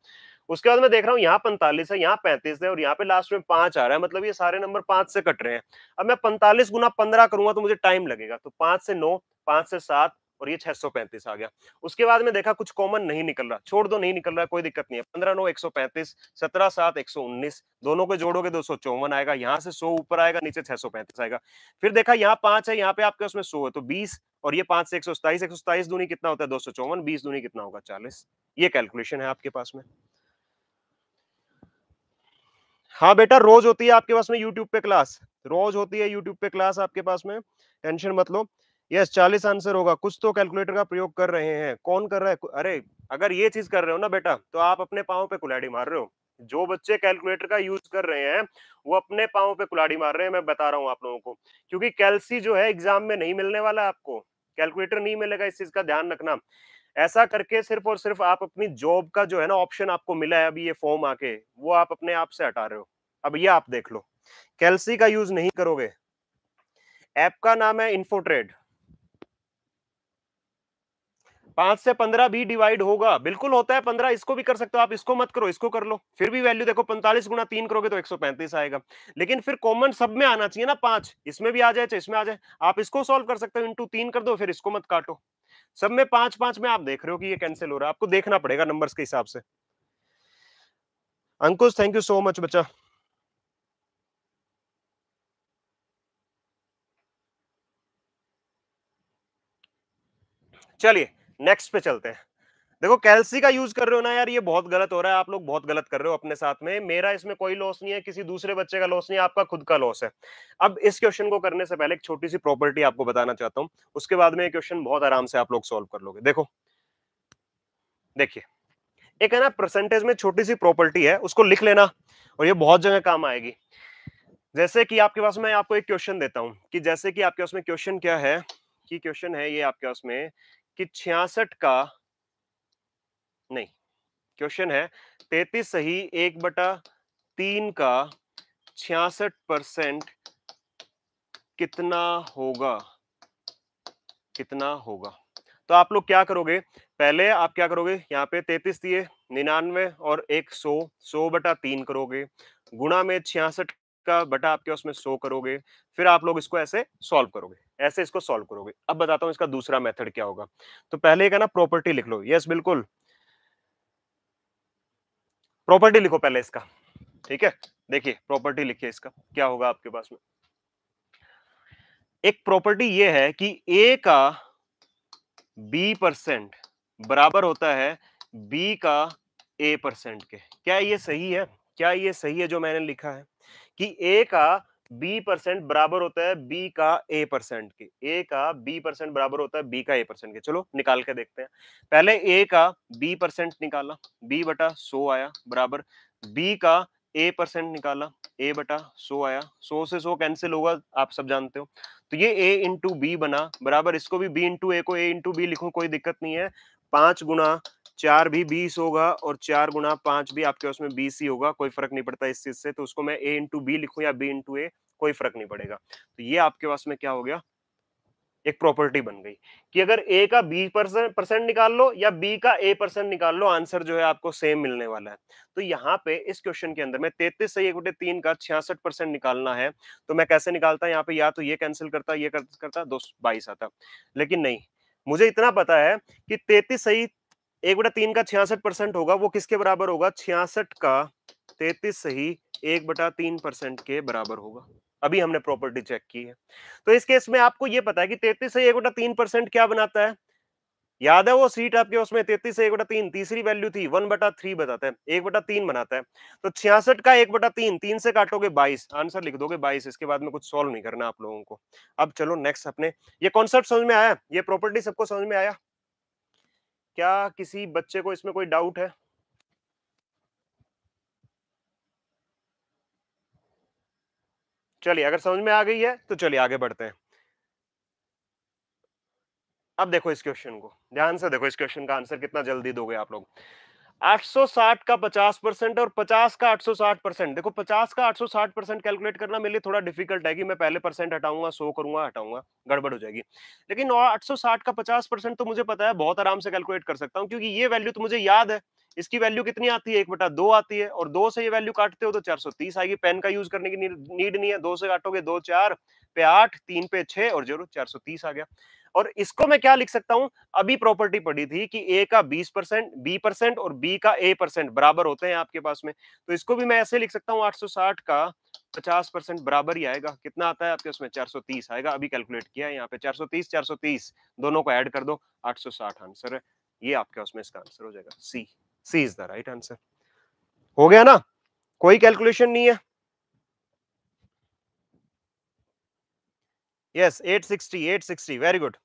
उसके बाद मैं देख रहा हूँ यहाँ 45 है, यहाँ 35 है, और यहाँ पे लास्ट में 5 आ रहा है, मतलब ये सारे नंबर 5 से कट रहे हैं। अब मैं 45 गुना 15 करूंगा तो मुझे टाइम लगेगा, तो 5 से 9, 5 से 7, और ये 635 आ गया। उसके बाद में देखा कुछ कॉमन नहीं निकल रहा, छोड़ दो, नहीं निकल रहा, कोई दिक्कत नहीं है। 15 9 135, 17 7 119, दोनों को जोड़ोगे 254 आएगा, यहाँ से 100 ऊपर आएगा, नीचे 635 आएगा। फिर देखा यहाँ 5 है, यहाँ पे आपके उसमें 100 है, तो 20, और ये 5 से 127, 127 दूनी कितना होता है? 254, 20 दूनी कितना होगा? 40। ये कैलकुलेशन है आपके पास में। हाँ बेटा, रोज होती है आपके पास में यूट्यूब पे क्लास, रोज होती है यूट्यूब पे क्लास आपके पास में, टेंशन मत लो। यस, 40 आंसर होगा। कुछ तो कैलकुलेटर का प्रयोग कर रहे हैं, कौन कर रहा है? अरे अगर ये चीज कर रहे हो ना बेटा, तो आप अपने पाँव पे कुल्हाड़ी मार रहे हो। जो बच्चे कैलकुलेटर का यूज कर रहे हैं वो अपने पाँव पे कुल्हाड़ी मार रहे हैं, मैं बता रहा हूँ आप लोगों को, क्योंकि कैलसी जो है एग्जाम में नहीं मिलने वाला है आपको, कैलकुलेटर नहीं मिलेगा, इस चीज का ध्यान रखना। ऐसा करके सिर्फ और सिर्फ आप अपनी जॉब का जो है ना ऑप्शन आपको मिला है अभी ये फॉर्म आके, वो आप अपने आप से हटा रहे हो। अब ये आप देख लो, कैलसी का यूज नहीं करोगे। ऐप का नाम है इन्फोट्रेड। 5 से 15 भी डिवाइड होगा, बिल्कुल होता है 15, इसको भी कर सकते हो आप, इसको मत करो, इसको कर लो, फिर भी वैल्यू देखो, 45 गुना 3 करोगे तो 135 आएगा। लेकिन फिर कॉमन सब में आना चाहिए ना, 5 इसमें भी आ जाए चाहे इसमें आ जाए। आप इसको सॉल्व कर सकते हो, इंटू 3 कर दो, फिर इसको मत काटो। सब में 5 5 में आप देख रहे हो कि ये कैंसिल हो रहा है, आपको देखना पड़ेगा नंबर्स के हिसाब से। अंकुश थैंक यू सो मच बच्चा। चलिए नेक्स्ट पे चलते हैं। देखो कैलसी का यूज कर रहे हो ना यार, ये बहुत गलत हो रहा है, आप लोग बहुत गलत कर रहे हो अपने साथ में। मेरा इसमें कोई लॉस नहीं है, किसी दूसरे बच्चे का लॉस नहीं है, आपका खुद का लॉस है। अब इस क्वेश्चन को करने से पहले एक छोटी सी प्रॉपर्टी आपको बताना चाहता हूं, उसके बाद में ये क्वेश्चन बहुत आराम से आप लोग सॉल्व कर लोगे। देखो देखिए, एक है ना परसेंटेज में छोटी सी प्रॉपर्टी है, उसको लिख लेना और ये बहुत जगह काम आएगी। जैसे कि आपके पास, मैं आपको एक क्वेश्चन देता हूं कि जैसे कि आपके पास में क्वेश्चन क्या है, कि क्वेश्चन है ये आपके पास में कि 66 का, नहीं, क्वेश्चन है 33 सही 1/3 का 66% कितना होगा? कितना होगा? तो आप लोग क्या करोगे, पहले आप क्या करोगे, यहाँ पे 33 दिए, 99 और 100, 100/3 करोगे, गुणा में 66 का बटा आपके उसमें 100 करोगे, फिर आप लोग इसको ऐसे सॉल्व करोगे, ऐसे इसको सॉल्व करोगे। अब बताता हूं इसका दूसरा मेथड क्या होगा। तो पहले एक है ना प्रॉपर्टी लिख लो, यस बिल्कुल, प्रॉपर्टी लिखो पहले इसका, ठीक है। देखिए प्रॉपर्टी लिखिए, इसका क्या होगा आपके पास में। एक प्रॉपर्टी ये है कि ए का बी परसेंट बराबर होता है बी का ए परसेंट के। क्या ये सही है? क्या ये सही है जो मैंने लिखा है कि ए का B% बराबर होता है B का A% के, A का B% बराबर होता है B का A% के। चलो निकाल के देखते हैं। पहले A का B% निकाला, B बटा 100 आया, बराबर B का A% निकाला, A बटा 100 आया, 100 से 100 कैंसिल होगा, आप सब जानते हो। तो ये A इंटू B बना, बराबर इसको भी B इंटू A को A इंटू B लिखूं, कोई दिक्कत नहीं है। 5 गुना 4 भी 20 होगा और 4 गुना 5 भी आपके उसमें 20 ही होगा, कोई फर्क नहीं पड़ता इस चीज से। तो उसको मैं A इंटू B लिखूं या B इंटू A, कोई फर्क नहीं पड़ेगा। तो ये आपके पास में क्या हो गया, एक प्रॉपर्टी बन गई कि अगर A का B% निकाल लो या B का A% निकाल लो, आंसर जो है आपको सेम मिलने वाला है। तो यहाँ पे इस क्वेश्चन के अंदर में 33 सही 1/3 का 66% निकालना है। तो मैं कैसे निकालता, यहाँ पे या तो ये कैंसिल करता, ये करता, 22 आता। लेकिन नहीं, मुझे इतना पता है कि 33 सही 1/3 का 66% होगा, वो किसके बराबर होगा, 66 का 33 सही 1/3% के बराबर होगा। अभी हमने प्रॉपर्टी चेक की है। तो इस केस में आपको ये पता है कि 33 से 1/3% क्या बनाता है, याद है वो सीट आपके उसमें 33 से 1/3 तीसरी वैल्यू थी, 1/3 बताता है, 1/3 बनाता है। तो 66 का 1/3, 3 से काटोगे 22, आंसर लिख दोगे 22। इसके बाद में कुछ सॉल्व नहीं करना आप लोगों को। अब चलो नेक्स्ट अपने, ये कॉन्सेप्ट समझ में आया, ये प्रॉपर्टी सबको समझ में आया? क्या किसी बच्चे को इसमें कोई डाउट है? चलिए, अगर समझ में आ गई है तो चलिए आगे बढ़ते हैं। अब देखो इस क्वेश्चन को ध्यान से देखो, इस क्वेश्चन का आंसर कितना जल्दी दोगे आप लोग। 860 का 50% और 50 का 860%। देखो 50 का 860% कैलकुलेट करना मेरे लिए थोड़ा डिफिकल्ट है कि मैं पहले परसेंट हटाऊंगा, 100 करूंगा, हटाऊंगा, गड़बड़ हो जाएगी। लेकिन 860 का 50% तो मुझे पता है, बहुत आराम से कैलकुलेट कर सकता हूँ, क्योंकि ये वैल्यू तो मुझे याद है। इसकी वैल्यू कितनी आती है, 1/2 आती है, और 2 से ये वैल्यू काटते हो तो 430 आएगी। पेन का यूज करने की नीड नहीं है, 2 से काटोगे 2 4 पे 8, 3 पे 6 और 0, 430 आ गया। और इसको मैं क्या लिख सकता हूं, अभी प्रॉपर्टी पड़ी थी कि ए का 20%, B% और B का A% बराबर होते हैं आपके पास में। तो इसको भी मैं ऐसे लिख सकता हूं, 860 का 50% बराबर ही आएगा। कितना आता है आपके उसमें, 430 आएगा। अभी कैलकुलेट किया है यहाँ पे, 430 430 दोनों को ऐड कर दो, 860 आंसर है। ये आपके उसमें इसका आंसर हो जाएगा सी। सी इज द राइट आंसर। हो गया ना, कोई कैलकुलेशन नहीं है। Yes, 860 860, very good.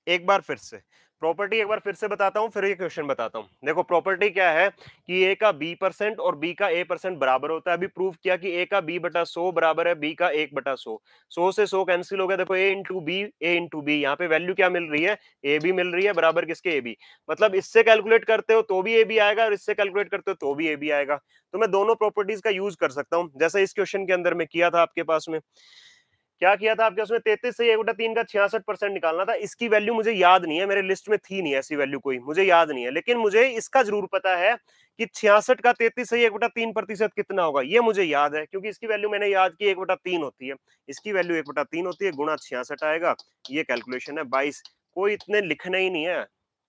एक बार फिर से प्रॉपर्टी एक बार फिर से बताता हूं, फिर ये क्वेश्चन बताता हूं। देखो प्रॉपर्टी क्या है कि ए का B% और B का A% बराबर होता है। अभी प्रूव किया कि ए का B/100 बराबर है B का 1/100। 100 से 100 कैंसिल हो गया। देखो A into B, A into B, यहाँ पे वैल्यू क्या मिल रही है, ए बी मिल रही है, बराबर किसके, ए बी। मतलब इससे कैलकुलेट करते हो तो भी ए बी आएगा और इससे कैलकुलेट करते हो तो भी ए बी आएगा। तो मैं दोनों प्रॉपर्टीज का यूज कर सकता हूँ, जैसे इस क्वेश्चन के अंदर में किया था आपके पास में। क्या किया था आपके उसमें, 33 से 1/3 का 66% निकालना था। इसकी वैल्यू मुझे याद नहीं है, मेरे लिस्ट में थी नहीं ऐसी वैल्यू, कोई मुझे याद नहीं है। लेकिन मुझे इसका जरूर पता है कि 66 का 33 से 1/3% कितना होगा, ये मुझे याद है, क्योंकि इसकी वैल्यू मैंने याद की 1/3 होती है। इसकी वैल्यू 1/3 होती है, गुणा 66 आएगा। ये कैलकुलेशन है 22। कोई इतने लिखना ही नहीं है,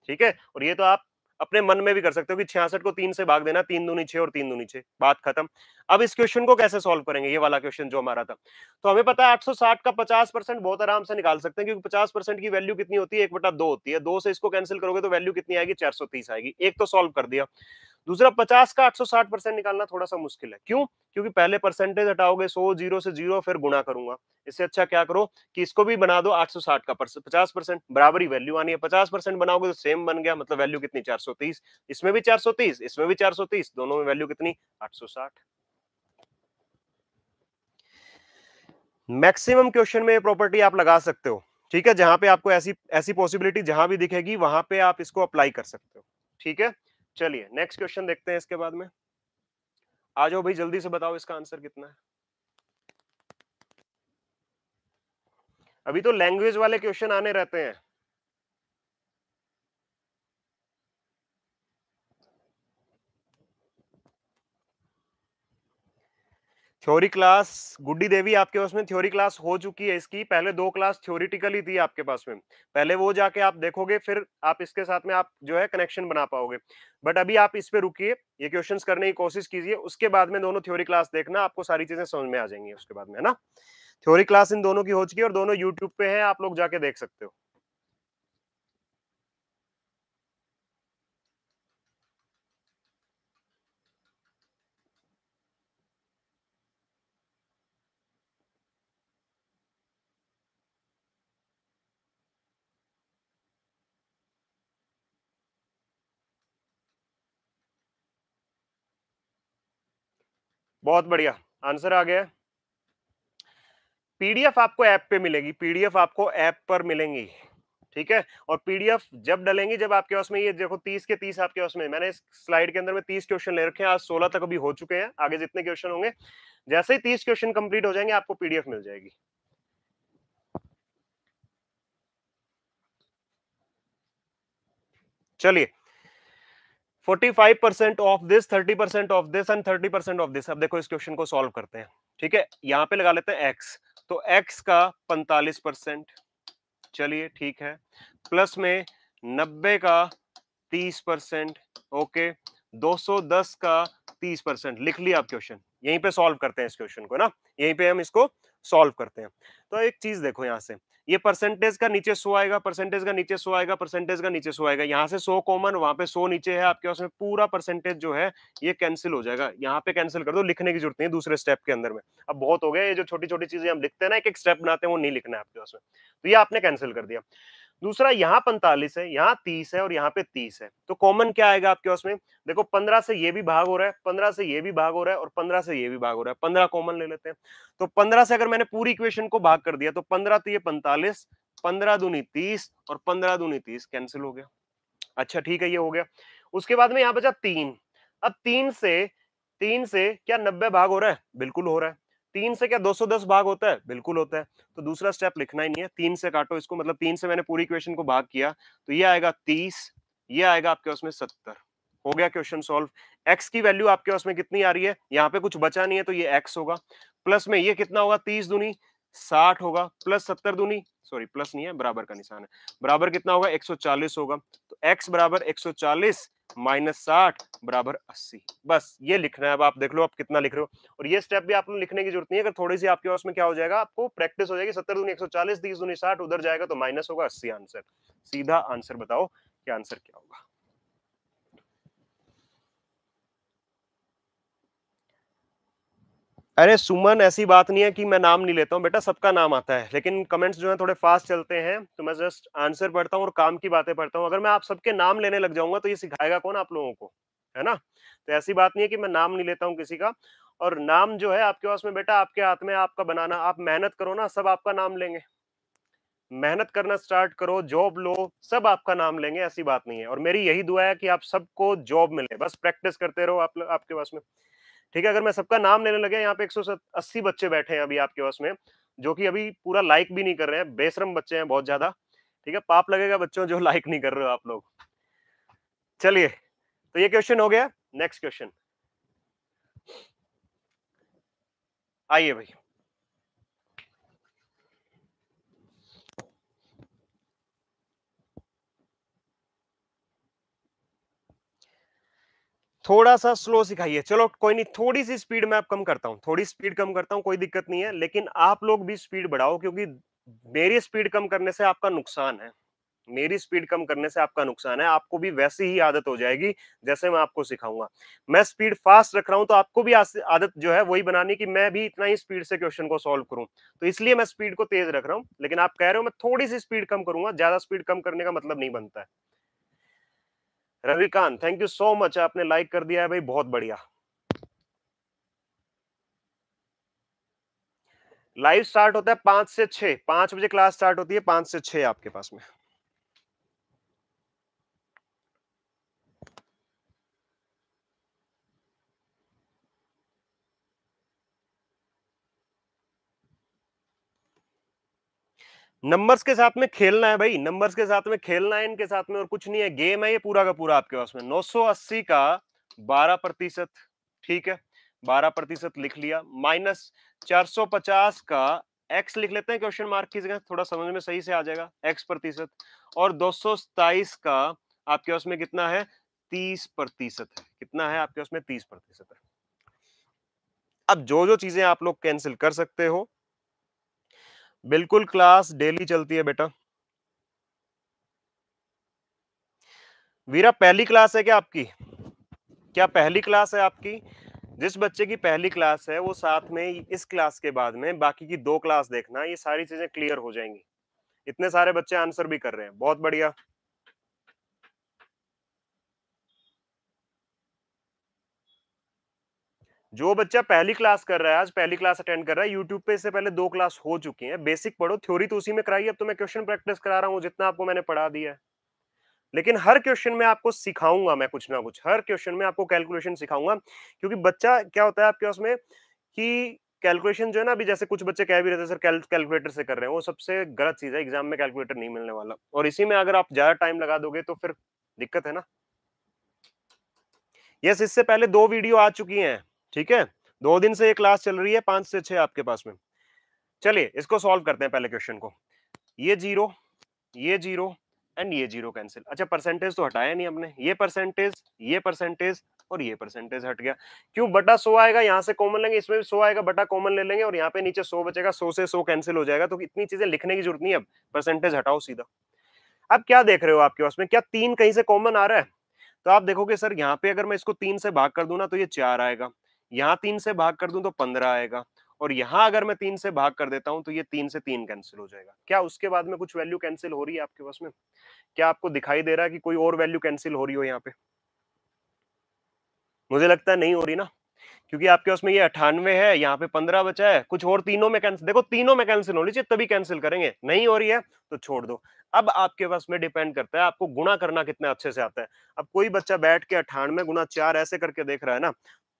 ठीक है। और ये तो आप अपने मन में भी कर सकते हो कि 66 को 3 से भाग देना, 3 दूनी 6 और 3 दूनी 6, बात खत्म। अब इस क्वेश्चन को कैसे सॉल्व करेंगे, ये वाला क्वेश्चन जो हमारा था। तो हमें पता है 860 का 50% बहुत आराम से निकाल सकते हैं, क्योंकि 50% की वैल्यू कितनी होती है, 1/2 होती है। 2 से इसको कैंसिल करोगे तो वैल्यू कितनी आएगी, 430 आएगी। एक तो सॉल्व कर दिया। दूसरा 50 का 860% निकालना थोड़ा सा मुश्किल है। क्यों? क्योंकि पहले परसेंटेज हटाओगे, 100 जीरो से जीरो, फिर गुणा करूंगा। इससे अच्छा क्या करो कि इसको भी बना दो 860 का 50%, बराबर ही वैल्यू आनी है। 50% बनाओगे तो सेम बन गया, मतलब वैल्यू कितनी, 430। इसमें भी 430, इसमें भी 430, दोनों में वैल्यू कितनी, 860। मैक्सिमम क्वेश्चन में ये प्रॉपर्टी आप लगा सकते हो, ठीक है। जहां पे आपको ऐसी ऐसी पॉसिबिलिटी जहां भी दिखेगी, वहां पे आप इसको अप्लाई कर सकते हो, ठीक है। चलिए नेक्स्ट क्वेश्चन देखते हैं इसके बाद में। आ जाओ भाई, जल्दी से बताओ इसका आंसर कितना है। अभी तो लैंग्वेज वाले क्वेश्चन आने रहते हैं। थ्योरी क्लास, गुड्डी देवी आपके पास में थ्योरी क्लास हो चुकी है इसकी। पहले 2 क्लास थ्योरिटिकली थी आपके पास में, पहले वो जाके आप देखोगे, फिर आप इसके साथ में आप जो है कनेक्शन बना पाओगे। बट अभी आप इस पे रुकिए, ये क्वेश्चंस करने की कोशिश कीजिए, उसके बाद में दोनों थ्योरी क्लास देखना, आपको सारी चीजें समझ में आ जाएंगी उसके बाद में, है ना। थ्योरी क्लास इन दोनों की हो चुकी है और दोनों यूट्यूब पे है, आप लोग जाके देख सकते हो। बहुत बढ़िया, आंसर आ गया। पीडीएफ आपको ऐप पे मिलेगी, पीडीएफ आपको ऐप पर मिलेंगी, ठीक है। और पीडीएफ जब डलेंगी, जब आपके पास में ये देखो 30 के 30 आपके पास में, मैंने इस स्लाइड के अंदर में 30 क्वेश्चन ले रखे हैं, आज 16 तक अभी हो चुके हैं, आगे जितने क्वेश्चन होंगे, जैसे ही 30 क्वेश्चन कंप्लीट हो जाएंगे आपको पीडीएफ मिल जाएगी। चलिए, 45% of this, 30% of this and 30% of this. अब देखो इस क्वेश्चन को सॉल्व करते हैं, ठीक है। यहां पे लगा लेते हैं एक्स, तो एक्स का 45%, चलिए ठीक है, प्लस में 90 का 30%, ओके, 210 का 30%। लिख लिया आप क्वेश्चन, यहीं पे सॉल्व करते हैं इस क्वेश्चन को ना, यहीं पे हम इसको सॉल्व करते हैं। तो एक चीज देखो यहां से, ये परसेंटेज का नीचे 100 आएगा, परसेंटेज का नीचे 100 आएगा, परसेंटेज का नीचे 100 आएगा, यहाँ से 100 कॉमन, वहां पे 100 नीचे है आपके पास में, पूरा परसेंटेज जो है ये कैंसिल हो जाएगा, यहाँ पे कैंसिल कर दो, लिखने की जरूरत नहीं है दूसरे स्टेप के अंदर में। अब बहुत हो गया, ये जो छोटी छोटी चीजें हम लिखते हैं ना, एक एक स्टेप बनाते हैं, वो नहीं लिखना है आपके पास में, तो ये आपने कैंसिल कर दिया। दूसरा, यहाँ 45 है, यहाँ 30 है और यहाँ पे 30 है, तो कॉमन क्या आएगा आपके पास में? देखो 15 से ये भी भाग हो रहा है, 15 से ये भी भाग हो रहा है और 15 से ये भी भाग हो रहा है, 15 कॉमन ले लेते हैं। तो 15 से अगर मैंने पूरी इक्वेशन को भाग कर दिया तो 15 तो ये 45, 15 दूनी 30 और 15 दूनी 30, कैंसिल हो गया। अच्छा ठीक है, ये हो गया। उसके बाद में यहाँ बचा 3। अब 3 से क्या 90 भाग हो रहा है? बिल्कुल हो रहा है। 3 से क्या 210 भाग होता है? बिल्कुल होता है। तो दूसरा स्टेप लिखना ही नहीं है, 3 से काटो इसको, मतलब 3 से मैंने पूरी इक्वेशन को भाग किया, तो ये आएगा 30, ये आएगा आपके पास में 70। हो गया क्वेश्चन सॉल्व। x की वैल्यू आपके पास में कितनी आ रही है? यहाँ पे कुछ बचा नहीं है, तो ये x होगा, प्लस में ये कितना होगा? 30 दूनी 60 होगा, प्लस 70 दूनी, सॉरी प्लस नहीं है, बराबर का निशान है, बराबर कितना होगा? 140 होगा। तो x बराबर 140 माइनस 60 बराबर 80। बस ये लिखना है। अब आप देख लो आप कितना लिख रहे हो, और ये स्टेप भी आपको लिखने की जरूरत नहीं है, अगर थोड़ी सी आपके पास में क्या हो जाएगा, आपको प्रैक्टिस हो जाएगी। 70 दूनी 140, 30 दूनी 60, उधर जाएगा तो माइनस होगा 80 आंसर। सीधा आंसर बताओ क्या आंसर क्या होगा। अरे सुमन, ऐसी बात नहीं है कि मैं नाम नहीं लेता हूँ बेटा, सबका नाम आता है, लेकिन कमेंट्स जो है थोड़े फास्ट चलते हैं, तो मैं जस्ट आंसर पढ़ता हूँ और काम की बातें पढ़ता हूँ। अगर मैं आप सबके नाम लेने लग जाऊंगा तो ये सिखाएगा कौन आप लोगों को, है ना। तो ऐसी बात नहीं है कि मैं नाम नहीं लेता हूँ किसी का, और नाम जो है आपके पास में बेटा, आपके हाथ में, आपका बनाना, आप मेहनत करो ना, सब आपका नाम लेंगे। मेहनत करना स्टार्ट करो, जॉब लो, सब आपका नाम लेंगे, ऐसी बात नहीं है। और मेरी यही दुआ है कि आप सबको जॉब मिले, बस प्रैक्टिस करते रहो आप, आपके पास में, ठीक है। अगर मैं सबका नाम लेने लगे, यहाँ पे 180 बच्चे बैठे हैं अभी आपके पास में, जो कि अभी पूरा लाइक भी नहीं कर रहे हैं, बेशरम बच्चे हैं बहुत ज्यादा, ठीक है। पाप लगेगा बच्चों जो लाइक नहीं कर रहे हो आप लोग। चलिए, तो ये क्वेश्चन हो गया। नेक्स्ट क्वेश्चन आइए भाई। थोड़ा सा स्लो सिखाइए, चलो कोई नहीं, थोड़ी सी स्पीड मैं आप कम करता हूँ, थोड़ी स्पीड कम करता हूँ, कोई दिक्कत नहीं है, लेकिन आप लोग भी स्पीड बढ़ाओ, क्योंकि मेरी स्पीड कम करने से आपका नुकसान है। मेरी स्पीड कम करने से आपका नुकसान है, आपको भी वैसी ही आदत हो जाएगी जैसे मैं आपको सिखाऊंगा। मैं स्पीड फास्ट रख रहा हूं, तो आपको भी आदत जो है वही बनानी कि मैं भी इतना ही स्पीड से क्वेश्चन को सॉल्व करूं, तो इसलिए मैं स्पीड को तेज रख रहा हूं। लेकिन आप कह रहे हो मैं थोड़ी सी स्पीड कम करूंगा, ज्यादा स्पीड कम करने का मतलब नहीं बनता है। Ravikant, thank you so much, आपने लाइक कर दिया है भाई, बहुत बढ़िया। लाइव स्टार्ट होता है 5 से 6, 5 बजे क्लास स्टार्ट होती है, 5 से 6 आपके पास में। नंबर्स के साथ में खेलना है भाई, नंबर्स के साथ में खेलना है, इनके साथ में और कुछ नहीं है, गेम है ये पूरा का पूरा आपके पास में। 980 का 12%, ठीक है, 12% लिख लिया, माइनस 450 का एक्स लिख लेते हैं क्वेश्चन मार्क की जगह, थोड़ा समझ में सही से आ जाएगा, एक्स प्रतिशत, और 227 का आपके पास में कितना है? 30% है। कितना है आपके पास में? 30% है। अब जो जो चीजें आप लोग कैंसिल कर सकते हो, बिल्कुल क्लास डेली चलती है बेटा। वीरा, पहली क्लास है क्या आपकी? क्या पहली क्लास है आपकी? जिस बच्चे की पहली क्लास है वो साथ में इस क्लास के बाद में बाकी की 2 क्लास देखना, ये सारी चीजें क्लियर हो जाएंगी। इतने सारे बच्चे आंसर भी कर रहे हैं, बहुत बढ़िया। जो बच्चा पहली क्लास कर रहा है, आज पहली क्लास अटेंड कर रहा है, यूट्यूब पे इससे पहले 2 क्लास हो चुकी हैं। बेसिक पढ़ो, थ्योरी तो उसी में कराई है, अब तो मैं क्वेश्चन प्रैक्टिस करा रहा हूँ जितना आपको मैंने पढ़ा दिया है। लेकिन हर क्वेश्चन में आपको सिखाऊंगा मैं कुछ ना कुछ, हर क्वेश्चन में आपको कैलकुलेशन सिखाऊंगा, क्योंकि बच्चा क्या होता है आपके उसमें कि कैलकुलेशन जो है ना, अभी जैसे कुछ बच्चे कह भी रहे थे सर कैलकुलेटर से कर रहे हैं, वो सबसे गलत चीज है। एग्जाम में कैलकुलेटर नहीं मिलने वाला, और इसी में अगर आप ज्यादा टाइम लगा दोगे तो फिर दिक्कत है ना। यस, इससे पहले 2 वीडियो आ चुकी हैं, ठीक है। 2 दिन से ये क्लास चल रही है, 5 से 6 आपके पास में। चलिए इसको सॉल्व करते हैं पहले क्वेश्चन को। ये जीरो, ये जीरो एंड ये जीरो कैंसिल। अच्छा, परसेंटेज तो हटाया नहीं हमने, ये परसेंटेज और ये परसेंटेज हट गया। क्यों? बटा 100 आएगा, यहाँ से कॉमन लेंगे, इसमें भी 100 आएगा, बटा कॉमन ले लेंगे और यहाँ पे नीचे 100 बचेगा, 100 से 100 कैंसिल हो जाएगा, तो इतनी चीजें लिखने की जरूरत नहीं है। अब परसेंटेज हटाओ सीधा। अब क्या देख रहे हो आपके पास में, क्या 3 कहीं से कॉमन आ रहा है? तो आप देखोगे सर यहाँ पे अगर मैं इसको 3 से भाग कर दूं ना तो ये 4 आएगा, यहाँ 3 से भाग कर दूं तो 15 आएगा, और यहाँ अगर मैं 3 से भाग कर देता हूं तो ये 3 से 3 कैंसिल हो जाएगा। क्या उसके बाद में कुछ वैल्यू कैंसिल हो रही है आपके पास में? क्या आपको दिखाई दे रहा है कि कोई और वैल्यू कैंसिल हो रही हो यहाँ पे? मुझे लगता है नहीं हो रही ना, क्योंकि आपके उसमें ये 98 है, यहाँ पे 15 बचा है, कुछ और तीनों में कैंसिल, देखो तीनों में कैंसिल होनी चाहिए तभी कैंसिल करेंगे, नहीं हो रही है तो छोड़ दो। अब आपके पास में डिपेंड करता है आपको गुणा करना कितने अच्छे से आता है। अब कोई बच्चा बैठ के 98 गुना 4 ऐसे करके देख रहा है ना,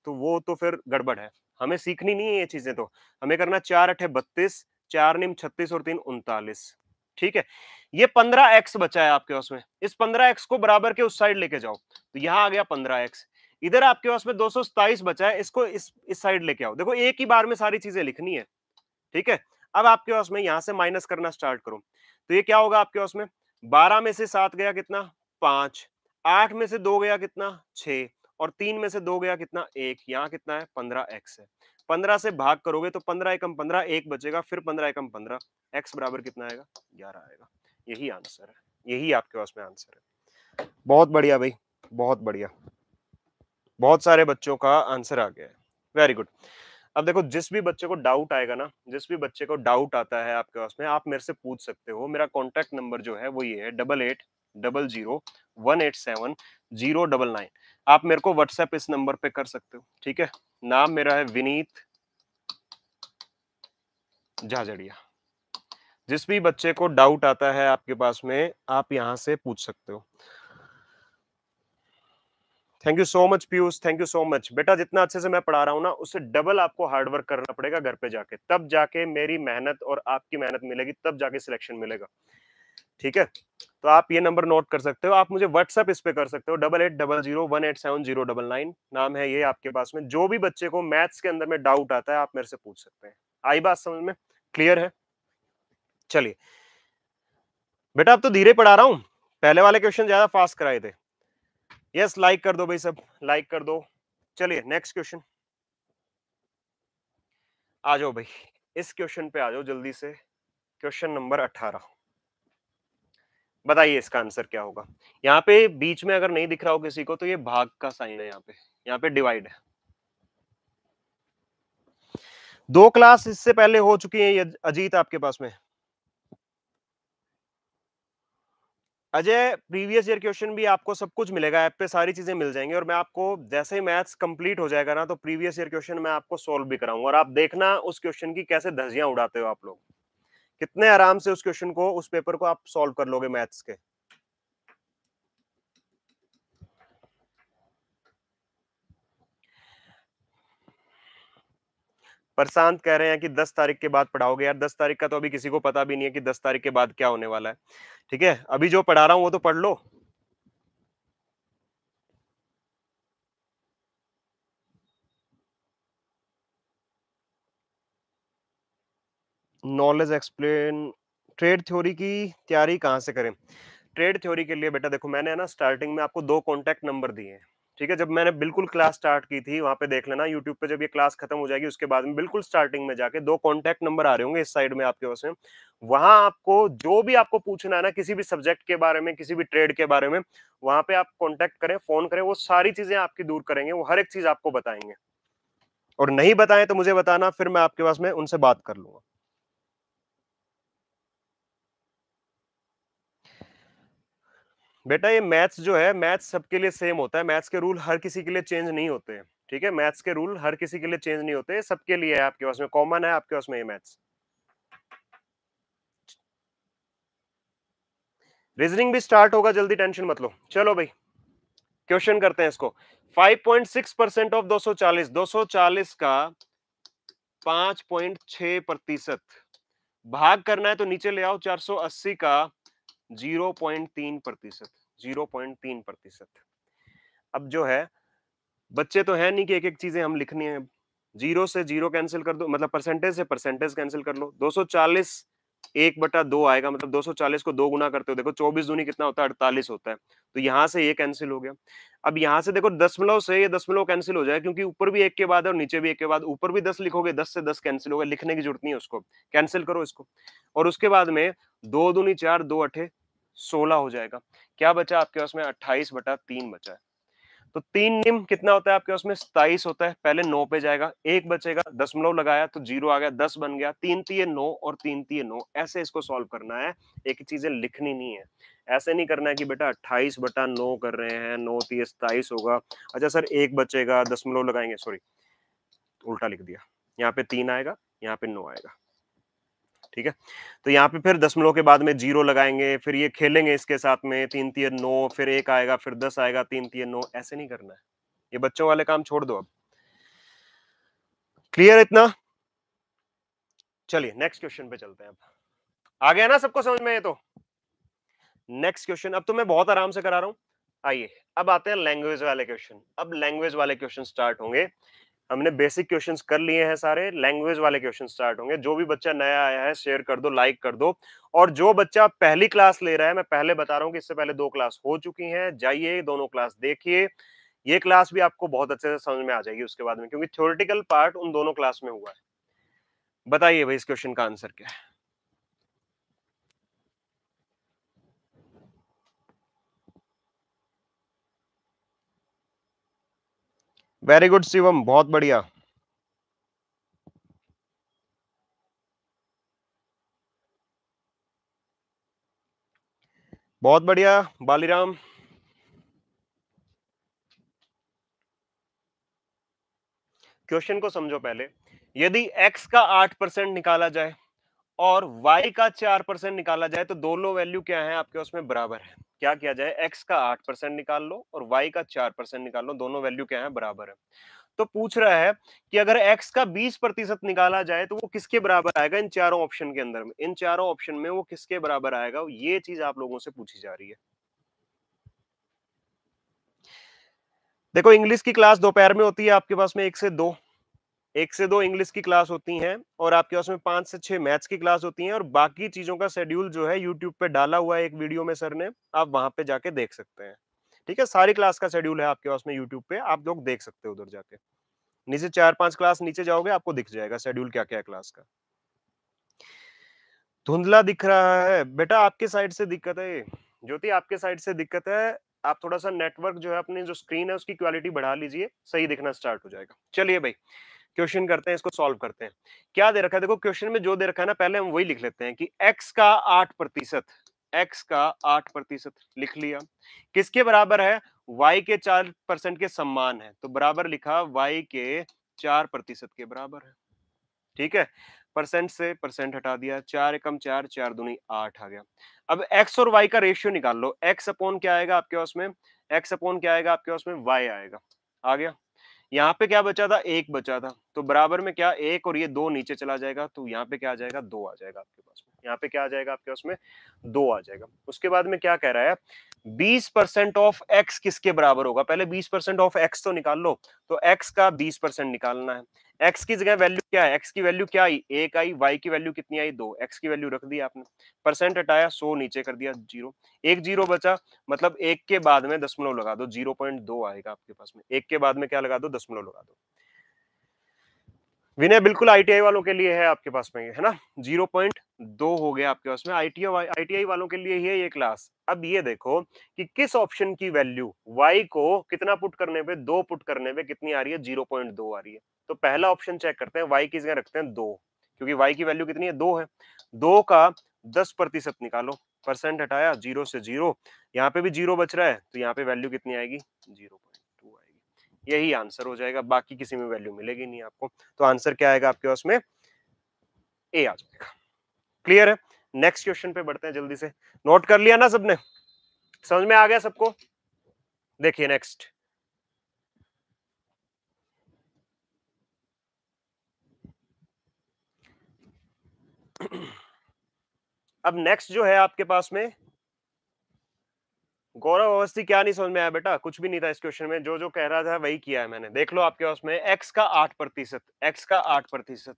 तो वो तो फिर गड़बड़ है। हमें सीखनी नहीं है ये चीजें, तो हमें करना 4 अठे 32, 4 निम 36 और 3 39। ठीक है, ये 15x बचा है आपके पास में, इस 15x को बराबर के उस साइड लेके जाओ, तो यहां आ गया 15x। इधर आपके पास में 227 बचा है, इसको इस साइड लेके आओ। देखो एक ही बार में सारी चीजें लिखनी है, ठीक है। अब आपके पास में यहां से माइनस करना स्टार्ट करो, तो ये क्या होगा आपके पास में, 12 में से 7 गया कितना, 5, 8 में से 2 गया कितना, 6, और 3 में से 2 गया कितना, 1, यहाँ कितना है 15x है। 15 से भाग करोगे तो 15 एकम 15, 1 बचेगा, फिर 15 एकम 15, x बराबर कितना आएगा, 11 आएगा। यही आंसर है, यही आपके पास में आंसर है। बहुत बढ़िया भाई, बहुत बढ़िया, बहुत सारे बच्चों का आंसर आ गया है, वेरी गुड। अब देखो जिस भी बच्चे को डाउट आएगा ना, जिस भी बच्चे को डाउट आता है आपके पास में, आप मेरे से पूछ सकते हो। मेरा कॉन्टैक्ट नंबर जो है वो ये है 88000187 099। आप मेरे को व्हाट्सएप इस नंबर पे कर सकते हो, ठीक है। नाम मेरा है विनीत झाझड़िया। जिस भी बच्चे को डाउट आता है आपके पास में, आप यहाँ से पूछ सकते हो। Thank you so much Piyush, thank you so much बेटा। जितना अच्छे से मैं पढ़ा रहा हूँ ना, उससे डबल आपको हार्ड वर्क करना पड़ेगा घर पे जाके, तब जाके मेरी मेहनत और आपकी मेहनत मिलेगी, तब जाके सिलेक्शन मिलेगा, ठीक है। तो आप ये नंबर नोट कर सकते हो, आप मुझे व्हाट्सएप इस पे कर सकते हो, 8800187099। नाम है ये आपके पास में। जो भी बच्चे को मैथ्स के अंदर में डाउट आता है, आप मेरे से पूछ सकते हैं। आई बात समझ में, क्लियर है? चलिए बेटा, अब तो धीरे पढ़ा रहा हूं, पहले वाले क्वेश्चन ज्यादा फास्ट कराए थे। यस, लाइक कर दो भाई, सब लाइक कर दो। चलिए नेक्स्ट क्वेश्चन आ जाओ भाई, इस क्वेश्चन पे आ जाओ जल्दी से। क्वेश्चन नंबर 18, बताइए इसका आंसर क्या होगा। यहाँ पे बीच में अगर नहीं दिख रहा हो किसी को, तो ये भाग का साइन है, यहाँ पे डिवाइड है। 2 क्लास इससे पहले हो चुकी है ये अजीत आपके पास में। अजय, प्रीवियस ईयर क्वेश्चन भी आपको सब कुछ मिलेगा ऐप पे, सारी चीजें मिल जाएंगी, और मैं आपको जैसे ही मैथ्स कंप्लीट हो जाएगा ना, तो प्रीवियस ईयर क्वेश्चन मैं आपको सॉल्व भी कराऊंगा, और आप देखना उस क्वेश्चन की कैसे धज्जियां उड़ाते हो आप लोग, कितने आराम से उस क्वेश्चन को, उस पेपर को आप सॉल्व कर लोगे मैथ्स के। प्रशांत कह रहे हैं कि 10 तारीख के बाद पढ़ाओगे। यार 10 तारीख का तो अभी किसी को पता भी नहीं है कि 10 तारीख के बाद क्या होने वाला है, ठीक है। अभी जो पढ़ा रहा हूं वो तो पढ़ लो। नॉलेज एक्सप्लेन, ट्रेड थ्योरी की तैयारी कहाँ से करें? ट्रेड थ्योरी के लिए बेटा देखो, मैंने है ना स्टार्टिंग में आपको 2 कॉन्टैक्ट नंबर दिए हैं, ठीक है। जब मैंने बिल्कुल क्लास स्टार्ट की थी, वहां पे देख लेना यूट्यूब पे, जब ये क्लास खत्म हो जाएगी उसके बाद में बिल्कुल स्टार्टिंग में जाके 2 कॉन्टैक्ट नंबर आ रहे होंगे इस साइड में आपके पास में। वहां आपको जो भी आपको पूछना है ना, किसी भी सब्जेक्ट के बारे में, किसी भी ट्रेड के बारे में, वहां पे आप कॉन्टैक्ट करें, फोन करें, वो सारी चीजें आपकी दूर करेंगे, वो हर एक चीज आपको बताएंगे। और नहीं बताएं तो मुझे बताना, फिर मैं आपके पास में उनसे बात कर लूंगा। बेटा ये मैथ्स जो है, मैथ्स सबके लिए सेम होता है, मैथ्स के रूल हर किसी के लिए चेंज नहीं होते हैं, ठीक है, मैथ्स के रूल हर किसी के लिए चेंज नहीं होते, सबके लिए है, आपके पास में कॉमन है, आपके पास में ये मैथ्स। रीजनिंग भी स्टार्ट होगा जल्दी, टेंशन मत लो। चलो भाई क्वेश्चन करते हैं इसको। 5.6% ऑफ 240, 240 का 5.6% भाग करना है तो नीचे ले आओ 480 का 0.3%, 0.3%। अब जो है बच्चे तो है नहीं कि एक एक चीजें हम लिखनी है। जीरो से जीरो कैंसिल कर दो, मतलब परसेंटेज से परसेंटेज कैंसिल कर लो। 240 1/2 आएगा, मतलब 240 को 2 गुना करते हो, देखो 24 दूनी कितना होता है, 48 होता है। तो यहाँ से ये कैंसिल हो गया। अब यहाँ से देखो दशमलव से ये दशमलव कैंसिल हो जाए, क्योंकि ऊपर भी एक के बाद है और नीचे भी एक के बाद। ऊपर भी 10 लिखोगे, 10 से 10 कैंसिल होगा, लिखने की जरूरत नहीं है उसको, कैंसिल करो इसको। और उसके बाद में 2 दूनी 4, 2 अठे 16 हो जाएगा। क्या बचा आपके पास में? 28/3 बचा है। तो 3 निम कितना होता है आपके पास में? 27 होता है। पहले 9 पे जाएगा, एक बचेगा, दशमलव लगाया तो 0 आ गया, 10 बन गया। 3 तिये 9 और 3 तिये 9, ऐसे इसको सॉल्व करना है। एक चीजें लिखनी नहीं है, ऐसे नहीं करना है कि बेटा 28/9 कर रहे हैं, 9 तिये 27 होगा। अच्छा सर एक बचेगा, दशमलव लगाएंगे, सॉरी उल्टा लिख दिया। यहाँ पे 3 आएगा, यहाँ पे 9 आएगा, ठीक है। तो यहाँ पे फिर दशमलव के बाद में 0 लगाएंगे, फिर ये खेलेंगे इसके साथ में, 3 तिये 9, फिर 1 आएगा, फिर 10 आएगा, 3 तिये 9, ऐसे नहीं करना है। ये बच्चों वाले काम छोड़ दो अब। क्लियर इतना? चलिए नेक्स्ट क्वेश्चन पे चलते हैं। अब आ गया ना सबको समझ में? ये तो नेक्स्ट क्वेश्चन अब तो मैं बहुत आराम से करा रहा हूं। आइए अब आते हैं लैंग्वेज वाले क्वेश्चन। अब लैंग्वेज वाले क्वेश्चन स्टार्ट होंगे। हमने बेसिक क्वेश्चंस कर लिए हैं सारे, लैंग्वेज वाले क्वेश्चन स्टार्ट होंगे। जो भी बच्चा नया आया है शेयर कर दो, लाइक कर दो। और जो बच्चा पहली क्लास ले रहा है, मैं पहले बता रहा हूं कि इससे पहले 2 क्लास हो चुकी हैं, जाइए दोनों क्लास देखिए। ये क्लास भी आपको बहुत अच्छे से समझ में आ जाएगी उसके बाद में, क्योंकि थ्योरेटिकल पार्ट उन दोनों क्लास में हुआ है। बताइए भाई इस क्वेश्चन का आंसर क्या है? वेरी गुड शिवम, बहुत बढ़िया। बहुत बढ़िया बालीराम। क्वेश्चन को समझो पहले। यदि x का 8% निकाला जाए और y का 4% निकाला जाए तो दोनों वैल्यू क्या है आपके उसमें बराबर है। क्या किया जाए? x का 8% निकाल लो और y का 4% निकाल लो, दोनों वैल्यू क्या है? बराबर है। तो पूछ रहा है कि अगर x का 20% निकाला जाए तो वो किसके बराबर आएगा? इन चारों ऑप्शन के अंदर में, इन चारों ऑप्शन में वो किसके बराबर आएगा? ये चीज आप लोगों से पूछी जा रही है। देखो इंग्लिश की क्लास दोपहर में होती है आपके पास में 1 से 2 इंग्लिश की क्लास होती हैं, और आपके पास में 5 से 6 मैथ्स की क्लास होती हैं। और बाकी चीजों का शेड्यूल जो है यूट्यूब पे डाला हुआ है एक वीडियो में सर ने, आप वहां पे जाके देख सकते हैं। ठीक है, सारी क्लास का शेड्यूल है आपके पास में यूट्यूब पे, आप लोग देख सकते हो उधर जाके। नीचे 4-5 क्लास नीचे जाओगे आपको दिख जाएगा शेड्यूल क्या क्या है क्लास का। धुंधला दिख रहा है बेटा, आपके साइड से दिक्कत है ज्योति, आपके साइड से दिक्कत है। आप थोड़ा सा नेटवर्क जो है अपनी जो स्क्रीन है उसकी क्वालिटी बढ़ा लीजिए, सही दिखना स्टार्ट हो जाएगा। चलिए भाई क्वेश्चन करते हैं, इसको सॉल्व करते हैं। क्या दे रखा है? देखो क्वेश्चन में जो दे रखा है ना, पहले हम वही लिख लेते हैं कि x का 8%, x का 8% लिख लिया, किसके बराबर है? y के 4% के समान है, तो बराबर लिखा y के 4% के बराबर है। ठीक है, परसेंट से परसेंट हटा दिया, 4 एकम 4, 4 दूनी 8 आ गया। अब x और y का रेशियो निकाल लो। x अपॉन क्या आएगा आपके पास में? x अपॉन क्या आएगा आपके पास में? y आएगा। आ गया। यहाँ पे क्या बचा था? 1 बचा था, तो बराबर में क्या 1 और ये 2 नीचे चला जाएगा, तो यहाँ पे क्या आ जाएगा? 2 आ जाएगा आपके पास में। यहाँ पे क्या आ जाएगा आपके पास में? 2 आ जाएगा। उसके बाद में क्या कह रहा है? 20% ऑफ x किसके बराबर होगा? पहले 20% ऑफ x तो निकाल लो। तो x का 20% निकालना है। x की जगह वैल्यू क्या है? x की वैल्यू क्या आई? 1 आई। y की वैल्यू कितनी आई? 2। x की वैल्यू रख दी आपने, परसेंट हटाया, 100 नीचे कर दिया, 0। एक 0 बचा, मतलब 1 के बाद में दशमलव लगा दो, 0.2 आएगा आपके पास में। 1 के बाद में क्या लगा दो? दशमलव लगा दो। विनय बिल्कुल आईटीआई वालों के लिए है आपके पास में, है ना? 0.2 हो गया आपके पास में। आईटीआई वालों के लिए ही है ये क्लास। अब ये देखो कि किस ऑप्शन की वैल्यू y को कितना पुट करने पे, 2 पुट करने पे कितनी आ रही है? 0.2 आ रही है। तो पहला ऑप्शन चेक करते हैं, y की जगह रखते हैं 2, क्योंकि y की वैल्यू कितनी है? 2 है। 2 का 10% निकालो, परसेंट हटाया, 0 से 0, यहाँ पे भी 0 बच रहा है, तो यहाँ पे वैल्यू कितनी आएगी? 0.2 आएगी। यही आंसर हो जाएगा, बाकी किसी में वैल्यू मिलेगी नहीं आपको। तो आंसर क्या आएगा आपके पास में, ए आ जाएगा। क्लियर है? नेक्स्ट क्वेश्चन पे बढ़ते हैं जल्दी से। नोट कर लिया ना सबने? समझ में आ गया सबको? देखिए नेक्स्ट। अब नेक्स्ट जो है आपके पास में, गौरव अवस्थी, क्या नहीं समझ में आया बेटा? कुछ भी नहीं था इस क्वेश्चन में, जो जो कह रहा था वही किया है मैंने। देख लो आपके पास में x का 8%, x का 8%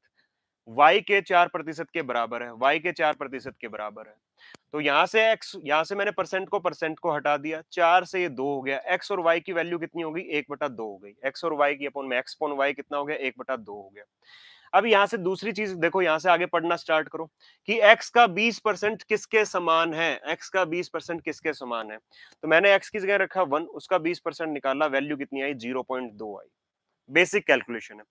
y के 4% के बराबर है, y के 4% के बराबर है। तो यहां से x, यहां से मैंने परसेंट को हटा दिया, 4 से ये 2 हो गया। x और y की वैल्यू कितनी हो गई? 1/2 हो गई। x और y की अपॉन में x अपॉन y कितना हो गया? 1/2 हो गया। अब यहां से दूसरी चीज देखो, यहां से आगे पढ़ना स्टार्ट करो कि x का 20% किसके समान है, x का 20% किसके समान है। तो मैंने x की जगह रखा 1, उसका 20% निकाला, वैल्यू कितनी आई? 0.2 आई। बेसिक कैलकुलेशन है।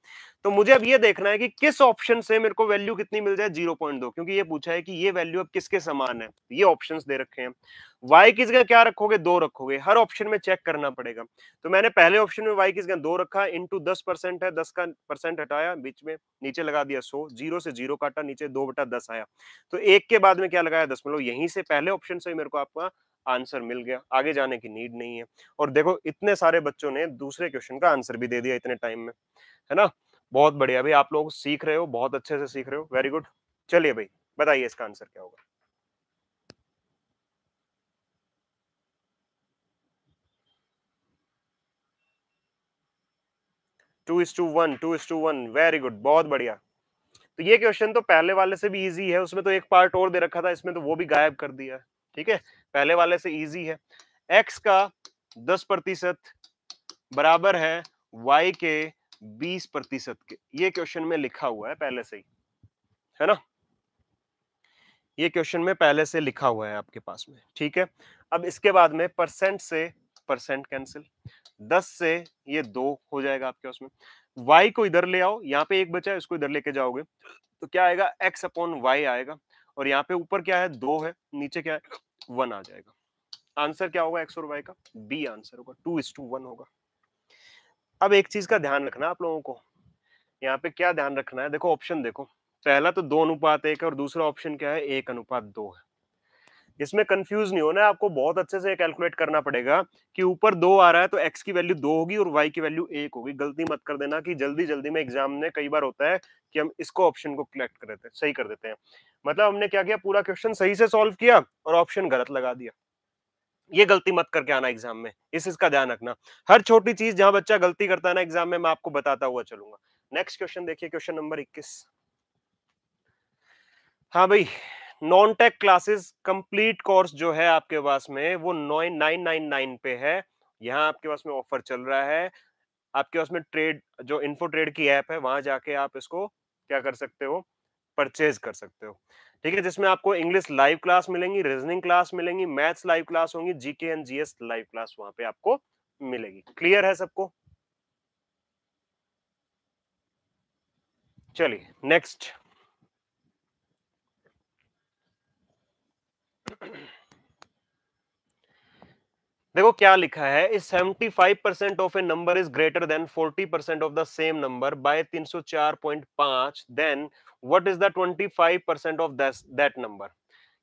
तो मुझे अब ये देखना है कि किस ऑप्शन से मेरे को वैल्यू कितनी मिल जाए? 0.2, क्योंकि ये पूछा है कि ये वैल्यू अब किसके समान है। ये ऑप्शंस दे रखे हैं। y की जगह क्या रखोगे? 2 रखोगे। हर ऑप्शन में चेक करना पड़ेगा। तो मैंने पहले ऑप्शन में y की जगह 2 रखा, इंटू 10% है, 10 का परसेंट हटाया, बीच में नीचे लगा दिया 100, 0 से 0 काटा, नीचे 2/10 आया। तो 1 के बाद में क्या लगाया? दशमलव। यहीं से पहले ऑप्शन से मेरे को आपका आंसर मिल गया, आगे जाने की नीड नहीं है। और देखो इतने सारे बच्चों ने दूसरे क्वेश्चन का आंसर भी दे दिया इतने टाइम में, है ना? बहुत बढ़िया भाई, आप लोग सीख रहे हो, बहुत अच्छे से सीख रहे हो, वेरी गुड। चलिए भाई, बताइए इसका आंसर क्या होगा। 2:1, 2:1, वेरी गुड, बहुत बढ़िया। तो ये क्वेश्चन तो पहले वाले से भी इजी है, उसमें तो एक पार्ट और दे रखा था, इसमें तो वो भी गायब कर दिया है। ठीक है, पहले वाले से इजी है। x का 10% बराबर है y के 20% के, ये क्वेश्चन में लिखा हुआ है पहले से ही, है ना? ये क्वेश्चन में पहले से लिखा हुआ है आपके पास में। ठीक है, अब इसके बाद में परसेंट से परसेंट कैंसिल, 10 से ये 2 हो जाएगा आपके पास में। y को इधर ले आओ, यहाँ पे एक बचा है, इसको इधर लेके जाओगे तो क्या आएगा? x अपॉन y आएगा। और यहाँ पे ऊपर क्या है? 2 है, नीचे क्या है? 1 आ जाएगा। आंसर क्या होगा x और y का? बी आंसर होगा, 2:1 होगा। अब एक चीज का ध्यान रखना आप लोगों को, यहाँ पे क्या ध्यान रखना है? देखो ऑप्शन देखो, पहला तो 2:1 है और दूसरा ऑप्शन क्या है? 1:2 है। इसमें कंफ्यूज नहीं होना है, आपको बहुत अच्छे से कैलकुलेट करना पड़ेगा कि ऊपर 2 आ रहा है तो x की वैल्यू 2 होगी और y की वैल्यू 1 होगी। गलती मत कर देना कि जल्दी जल्दी में एग्जाम में कई बार होता है कि हम इसको ऑप्शन को कलेक्ट कर देते हैं, सही कर देते हैं। मतलब हमने क्या किया, पूरा क्वेश्चन सही से सॉल्व किया और ऑप्शन गलत लगा दिया। ये गलती मत करके आना एग्जाम में, इस चीज का ध्यान रखना। हर छोटी चीज जहां बच्चा गलती करता है ना एग्जाम में, मैं आपको बताता हुआ चलूंगा। नेक्स्ट क्वेश्चन देखिए, क्वेश्चन नंबर 21। हाँ भाई, non tech classes complete course जो है आपके पास में वो 9,999 पे है। यहाँ आपके पास में ऑफर चल रहा है। आपके पास में ट्रेड, जो इन्फो ट्रेड की ऐप है, वहां जाके आप इसको क्या कर सकते हो? परचेज कर सकते हो। ठीक है, जिसमें आपको इंग्लिश लाइव क्लास मिलेंगी, रीजनिंग क्लास मिलेंगी, मैथ्स लाइव क्लास होंगी, GK and GS live class वहां पे आपको मिलेगी। क्लियर है सबको? चलिए नेक्स्ट। देखो क्या लिखा है, इस 75% of a number is greater than 40% of the same number by 304.5, then what is the 25% of that number.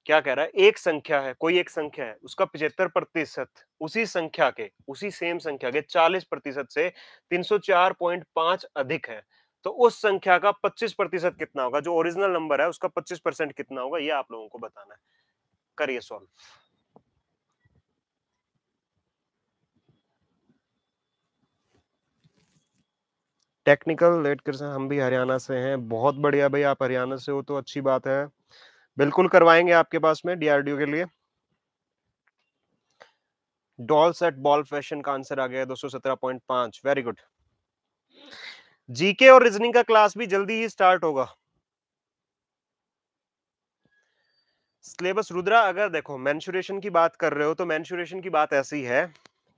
क्या कह रहा है? एक संख्या है, कोई एक संख्या है, उसका 75% उसी संख्या के, उसी सेम संख्या के 40% से 304.5 अधिक है। तो उस संख्या का 25% कितना होगा? जो ओरिजिनल नंबर है उसका 25% कितना होगा, ये आप लोगों को बताना है। करिए सॉल्व। टेक्निकल लेट कर, हम भी हरियाणा से हैं। बहुत बढ़िया भाई, आप हरियाणा से हो तो अच्छी बात है, बिल्कुल करवाएंगे आपके पास में डीआरडीओ के लिए। डॉल सेट बॉल फैशन का आंसर आ गया 217.5, वेरी गुड। जीके और रीजनिंग का क्लास भी जल्दी ही स्टार्ट होगा। सिलेबस रुद्रा, अगर देखो मेंसुरेशन की बात कर रहे हो तो मेंसुरेशन की बात ऐसी है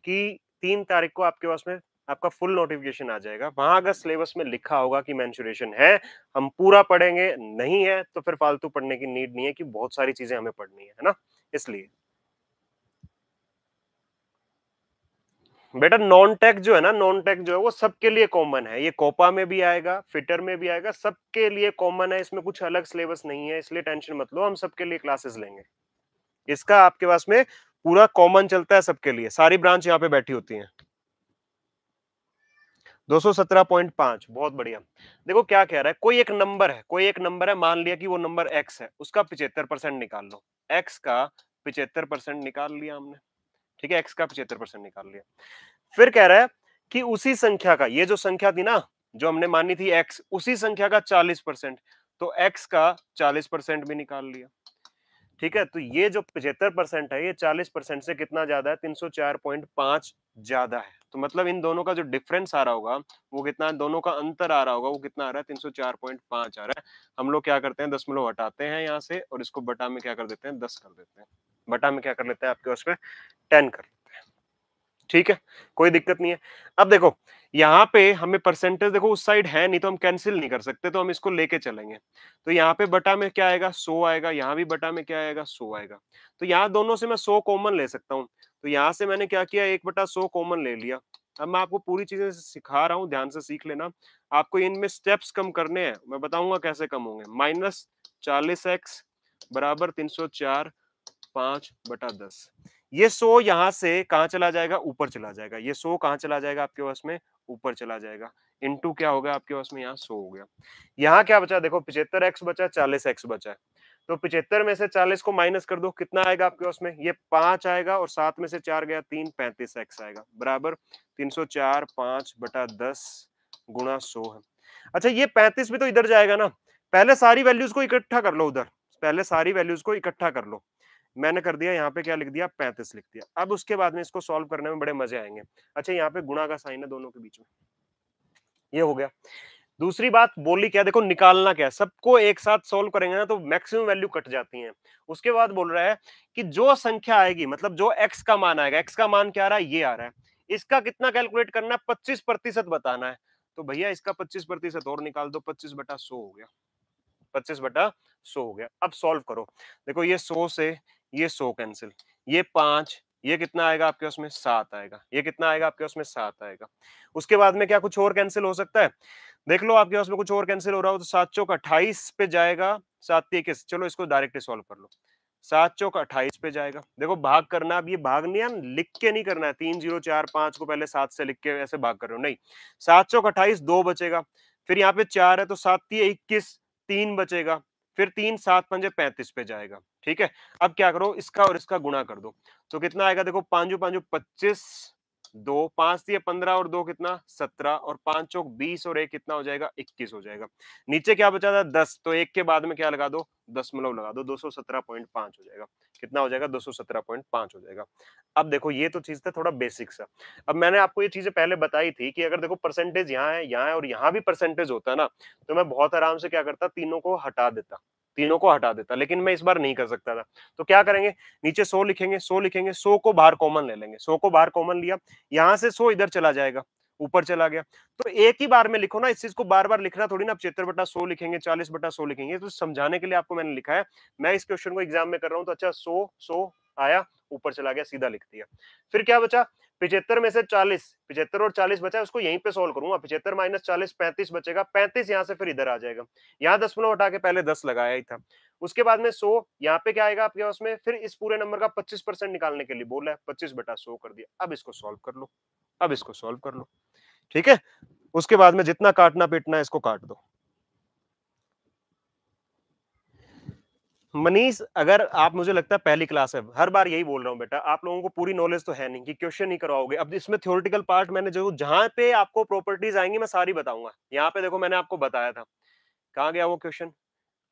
कि 3 तारीख को आपके पास में आपका फुल नोटिफिकेशन आ जाएगा। वहां अगर सिलेबस में लिखा होगा कि मेंसुरेशन है, हम पूरा पढ़ेंगे, नहीं है तो फिर फालतू पढ़ने की नीड नहीं है कि बहुत सारी चीजें हमें पढ़नी है ना, इसलिए। बेटा नॉन टेक जो है ना, नॉन टेक जो है वो सबके लिए कॉमन है, ये कोपा में भी आएगा, फिटर में भी आएगा, सबके लिए कॉमन है, इसमें कुछ अलग सिलेबस नहीं है, इसलिए टेंशन मत लो, हम सबके लिए क्लासेस लेंगे। इसका आपके पास में पूरा कॉमन चलता है सबके लिए, सारी ब्रांच यहाँ पे बैठी होती हैं। 217.5 बहुत बढ़िया। देखो क्या कह रहा है, कोई एक नंबर है, कोई एक नंबर है, मान लिया कि वो नंबर x है, उसका 75% निकाल लो। x का 75% निकाल लिया हमने, ठीक है, x का 75% निकाल लिया। फिर कह रहा है कि उसी संख्या का, ये जो संख्या थी ना जो हमने मानी थी x, उसी संख्या का 40%, तो x का 40% भी निकाल लिया। ठीक है, तो ये जो 75% है ये 40% से कितना ज्यादा है, 304.5 ज्यादा है। तो मतलब इन दोनों का जो डिफरेंस आ रहा होगा वो कितना, दोनों का अंतर आ रहा होगा वो कितना आ रहा है, 304.5 आ रहा है। हम लोग क्या करते हैं, दशमलव हटाते हैं यहाँ से और इसको बटा में क्या कर देते हैं, 10 कर देते हैं। बटा में क्या कर लेते हैं, आपके उसमें 10 कर, ठीक है, कोई दिक्कत नहीं है। अब देखो यहाँ पे हमें परसेंटेज, देखो उस साइड है नहीं तो हम कैंसिल नहीं कर सकते, तो हम इसको लेके चलेंगे। तो यहाँ पे बटा में क्या आएगा, 100 आएगा, यहाँ भी बटा में क्या आएगा, 100 आएगा। तो यहाँ दोनों से मैं 100 कॉमन ले सकता हूँ। तो यहाँ से मैंने क्या किया, 1/100 कॉमन ले लिया। अब मैं आपको पूरी चीजें सिखा रहा हूँ, ध्यान से सीख लेना। आपको इनमें स्टेप्स कम करने हैं, मैं बताऊंगा कैसे कम होंगे। -40x बराबर 304.5/10। ये 100 यहां से कहां चला जाएगा, ऊपर चला जाएगा। ये 100 कहां चला जाएगा आपके पास में, ऊपर चला जाएगा। इनटू क्या होगा आपके पास में, यहाँ 100 हो गया। यहाँ क्या बचा, देखो 75x बचा, 40x बचा। तो 75 में से 40 को माइनस कर दो, कितना आएगा आपके पास में, ये 5 आएगा, और 7 में से 4 गया 3, 35x आएगा, बराबर 304.5/10 गुणा 100 है। अच्छा ये 35 भी तो इधर जाएगा ना, पहले सारी वैल्यूज को इकट्ठा कर लो उधर, पहले सारी वैल्यूज को इकट्ठा कर लो। मैंने कर दिया, यहाँ पे क्या लिख दिया, 35 लिख दिया। अब उसके बाद में इसको सॉल्व करने में बड़े मजे आएंगे। अच्छा यहाँ पे गुणा का साइन है दोनों के बीच में, ये हो गया। दूसरी बात बोली क्या, देखो निकालना क्या है, सबको एक साथ सॉल्व करेंगे ना तो मैक्सिमम वैल्यू कट जाती है। उसके बाद बोल रहा है कि जो संख्या आएगी, मतलब जो x का मान आएगा, x का मान क्या आ रहा है, ये आ रहा है, इसका कितना कैलकुलेट करना है, 25% बताना है। तो भैया इसका 25% और निकाल दो, 25/100 हो गया, 25/100 हो गया। अब सॉल्व करो, देखो ये 100 से ये 100 कैंसिल, ये 5, ये कितना आएगा आपके उसमें, 7 आएगा, ये कितना आएगा आपके उसमें, 7 आएगा। उसके बाद में क्या कुछ और कैंसिल हो सकता है, देख लो आपके उसमें कुछ और कैंसिल हो रहा हो तो 7 चौक 28 पे जाएगा, 7 21, चलो इसको डायरेक्ट सॉल्व कर लो। 7 चौक 28 पे जाएगा, देखो भाग करना, अब ये भाग नहीं है, लिख के नहीं करना है, 3 0 4 5 को पहले 7 से लिख के ऐसे भाग कर रहे हो, नहीं। 7 चौक 28, 2 बचेगा, फिर यहाँ पे 4 है तो 7 3 21, 3 बचेगा, फिर 3 7 पंजे 35 पे जाएगा, ठीक है। अब क्या करो, इसका और इसका गुणा कर दो, तो कितना आएगा, देखो 5 5 25, 2 5 दिए 15 और 2 कितना 17, और 5 चौक 20 और 1 कितना हो जाएगा, 21 हो जाएगा। नीचे क्या बचा था, 10, तो 1 के बाद में क्या लगा दो, दशमलव लगा दो, 217.5 हो जाएगा। कितना हो जाएगा, 217.5 हो जाएगा। अब देखो ये तो चीज था थोड़ा बेसिक सा। अब मैंने आपको ये चीजें पहले बताई थी कि अगर देखो परसेंटेज यहाँ है और यहाँ भी परसेंटेज होता ना, तो मैं बहुत आराम से क्या करता, तीनों को हटा देता, तीनों को हटा देता, लेकिन मैं इस बार नहीं कर सकता था। तो क्या करेंगे, नीचे 100 लिखेंगे, 100 लिखेंगे, 100 को बाहर कॉमन ले लेंगे, 100 को बाहर कॉमन लिया, यहाँ से 100 इधर चला जाएगा, ऊपर चला गया। तो एक ही बार में लिखो ना, इस चीज को बार बार लिखना थोड़ी ना, 75/100 लिखेंगे, 40/100 लिखेंगे, तो समझाने के लिए आपको मैंने लिखा है। मैं इस क्वेश्चन को एग्जाम में कर रहा हूँ तो अच्छा 100 आया, ऊपर चला गया, सीधा लिख दिया। फिर क्या बचा, 75 में से 40, 75 और 40 बचा, उसको यहीं पे सोल्व करूंगा, 75 माइनस 40 35 बचेगा, 35 यहाँ से फिर इधर आ जाएगा, यहाँ दशमलव हटा के पहले 10 लगाया ही था। उसके बाद में 100, यहाँ पे क्या आएगा आपके उसमें, फिर इस पूरे नंबर का 25% निकालने के लिए बोला है, 25/100 कर दिया। अब इसको सॉल्व कर लो, अब इसको सॉल्व कर लो, ठीक है। उसके बाद में जितना काटना पीटना है इसको काट दो। मनीष, अगर आप, मुझे लगता है पहली क्लास है, हर बार यही बोल रहा हूँ बेटा, आप लोगों को पूरी नॉलेज तो है नहीं कि क्वेश्चन ही करवाओगे। अब इसमें थ्योरेटिकल पार्ट मैंने जो, जहां पे आपको प्रॉपर्टीज आएंगी मैं सारी बताऊंगा। यहाँ पे देखो मैंने आपको बताया था, कहाँ गया वो क्वेश्चन,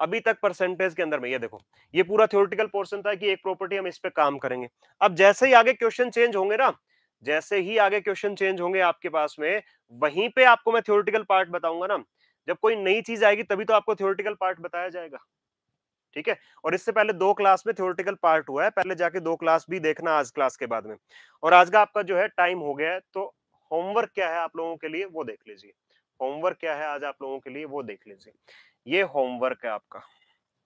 अभी तक परसेंटेज के अंदर में, ये देखो ये पूरा थ्योरेटिकल पोर्शन था कि एक प्रॉपर्टी हम इस पे काम करेंगे। अब जैसे ही आगे क्वेश्चन चेंज होंगे ना, जैसे ही आगे क्वेश्चन चेंज होंगे आपके पास में, वहीं पे आपको मैं थ्योरेटिकल पार्ट बताऊंगा ना। जब कोई नई चीज आएगी तभी तो आपको थ्योरेटिकल पार्ट बताया जाएगा, ठीक है। और इससे पहले 2 क्लास में थ्योरेटिकल पार्ट हुआ है, पहले जाके 2 क्लास भी देखना आज क्लास के बाद में। और आज का आपका जो है टाइम हो गया है, तो होमवर्क क्या है आप लोगों के लिए वो देख लीजिए। होमवर्क क्या है आज आप लोगों के लिए वो देख लीजिए, ये होमवर्क है आपका।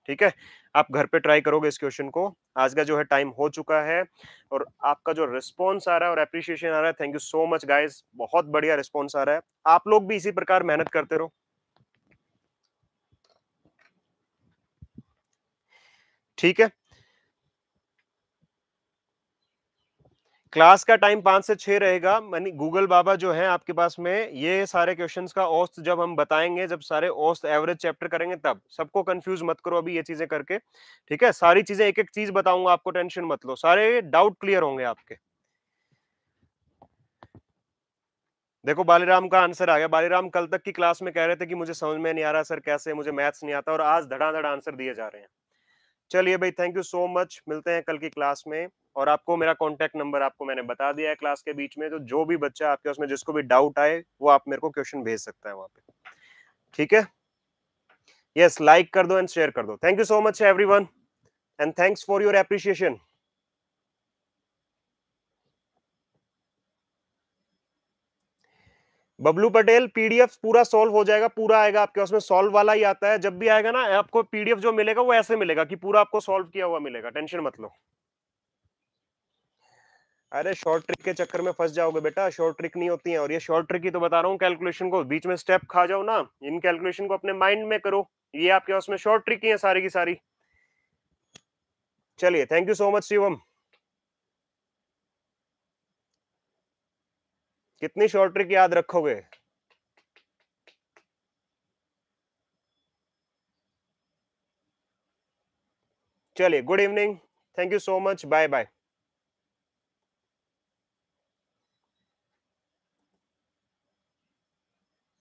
ठीक है, आप घर पे ट्राई करोगे इस क्वेश्चन को। आज का जो है टाइम हो चुका है और आपका जो रिस्पॉन्स आ रहा है और एप्रिसिएशन आ रहा है, thank you so much guys, बहुत बढ़िया रिस्पॉन्स आ रहा है। आप लोग भी इसी प्रकार मेहनत करते रहो। ठीक है, क्लास का टाइम 5 से 6 रहेगा। मानी गूगल बाबा जो है आपके पास में, ये सारे क्वेश्चंस का औसत जब हम बताएंगे, जब सारे औसत एवरेज चैप्टर करेंगे तब। सबको कंफ्यूज मत करो अभी ये चीजें करके, ठीक है। सारी चीजें एक एक चीज बताऊंगा आपको, टेंशन मत लो, सारे डाउट क्लियर होंगे आपके। देखो बालीराम का आंसर आ गया। बालीराम कल तक की क्लास में कह रहे थे कि मुझे समझ में नहीं आ रहा सर कैसे, मुझे मैथ्स नहीं आता, और आज धड़ाधड़ आंसर दिए जा रहे हैं। चलिए भाई, थैंक यू सो मच, मिलते हैं कल की क्लास में। और आपको मेरा कॉन्टेक्ट नंबर आपको मैंने बता दिया है क्लास के बीच में, तो जो भी बच्चा आपके उसमें जिसको भी डाउट आए वो आप मेरे को क्वेश्चन भेज सकता है वहां पे, ठीक है। यस, लाइक कर दो एंड शेयर कर दो। Thank you so much everyone and thanks for your appreciation. Bablu Patel, PDF पूरा सॉल्व हो जाएगा, पूरा आएगा आपके उसमें, सॉल्व वाला ही आता है। जब भी आएगा ना आपको पीडीएफ जो मिलेगा वो ऐसे मिलेगा कि पूरा आपको सॉल्व किया हुआ मिलेगा, टेंशन मत लो। अरे शॉर्ट ट्रिक के चक्कर में फंस जाओगे बेटा, शॉर्ट ट्रिक नहीं होती है। और ये शॉर्ट ट्रिक ही तो बता रहा हूँ, कैलकुलेशन को बीच में स्टेप खा जाओ ना, इन कैलकुलेशन को अपने माइंड में करो, ये आपके उसमें शॉर्ट ट्रिक ही है सारी की सारी। चलिए, thank you so much Shivam. कितनी शॉर्ट ट्रिक याद रखोगे? चलिए, good evening, thank you so much, bye bye.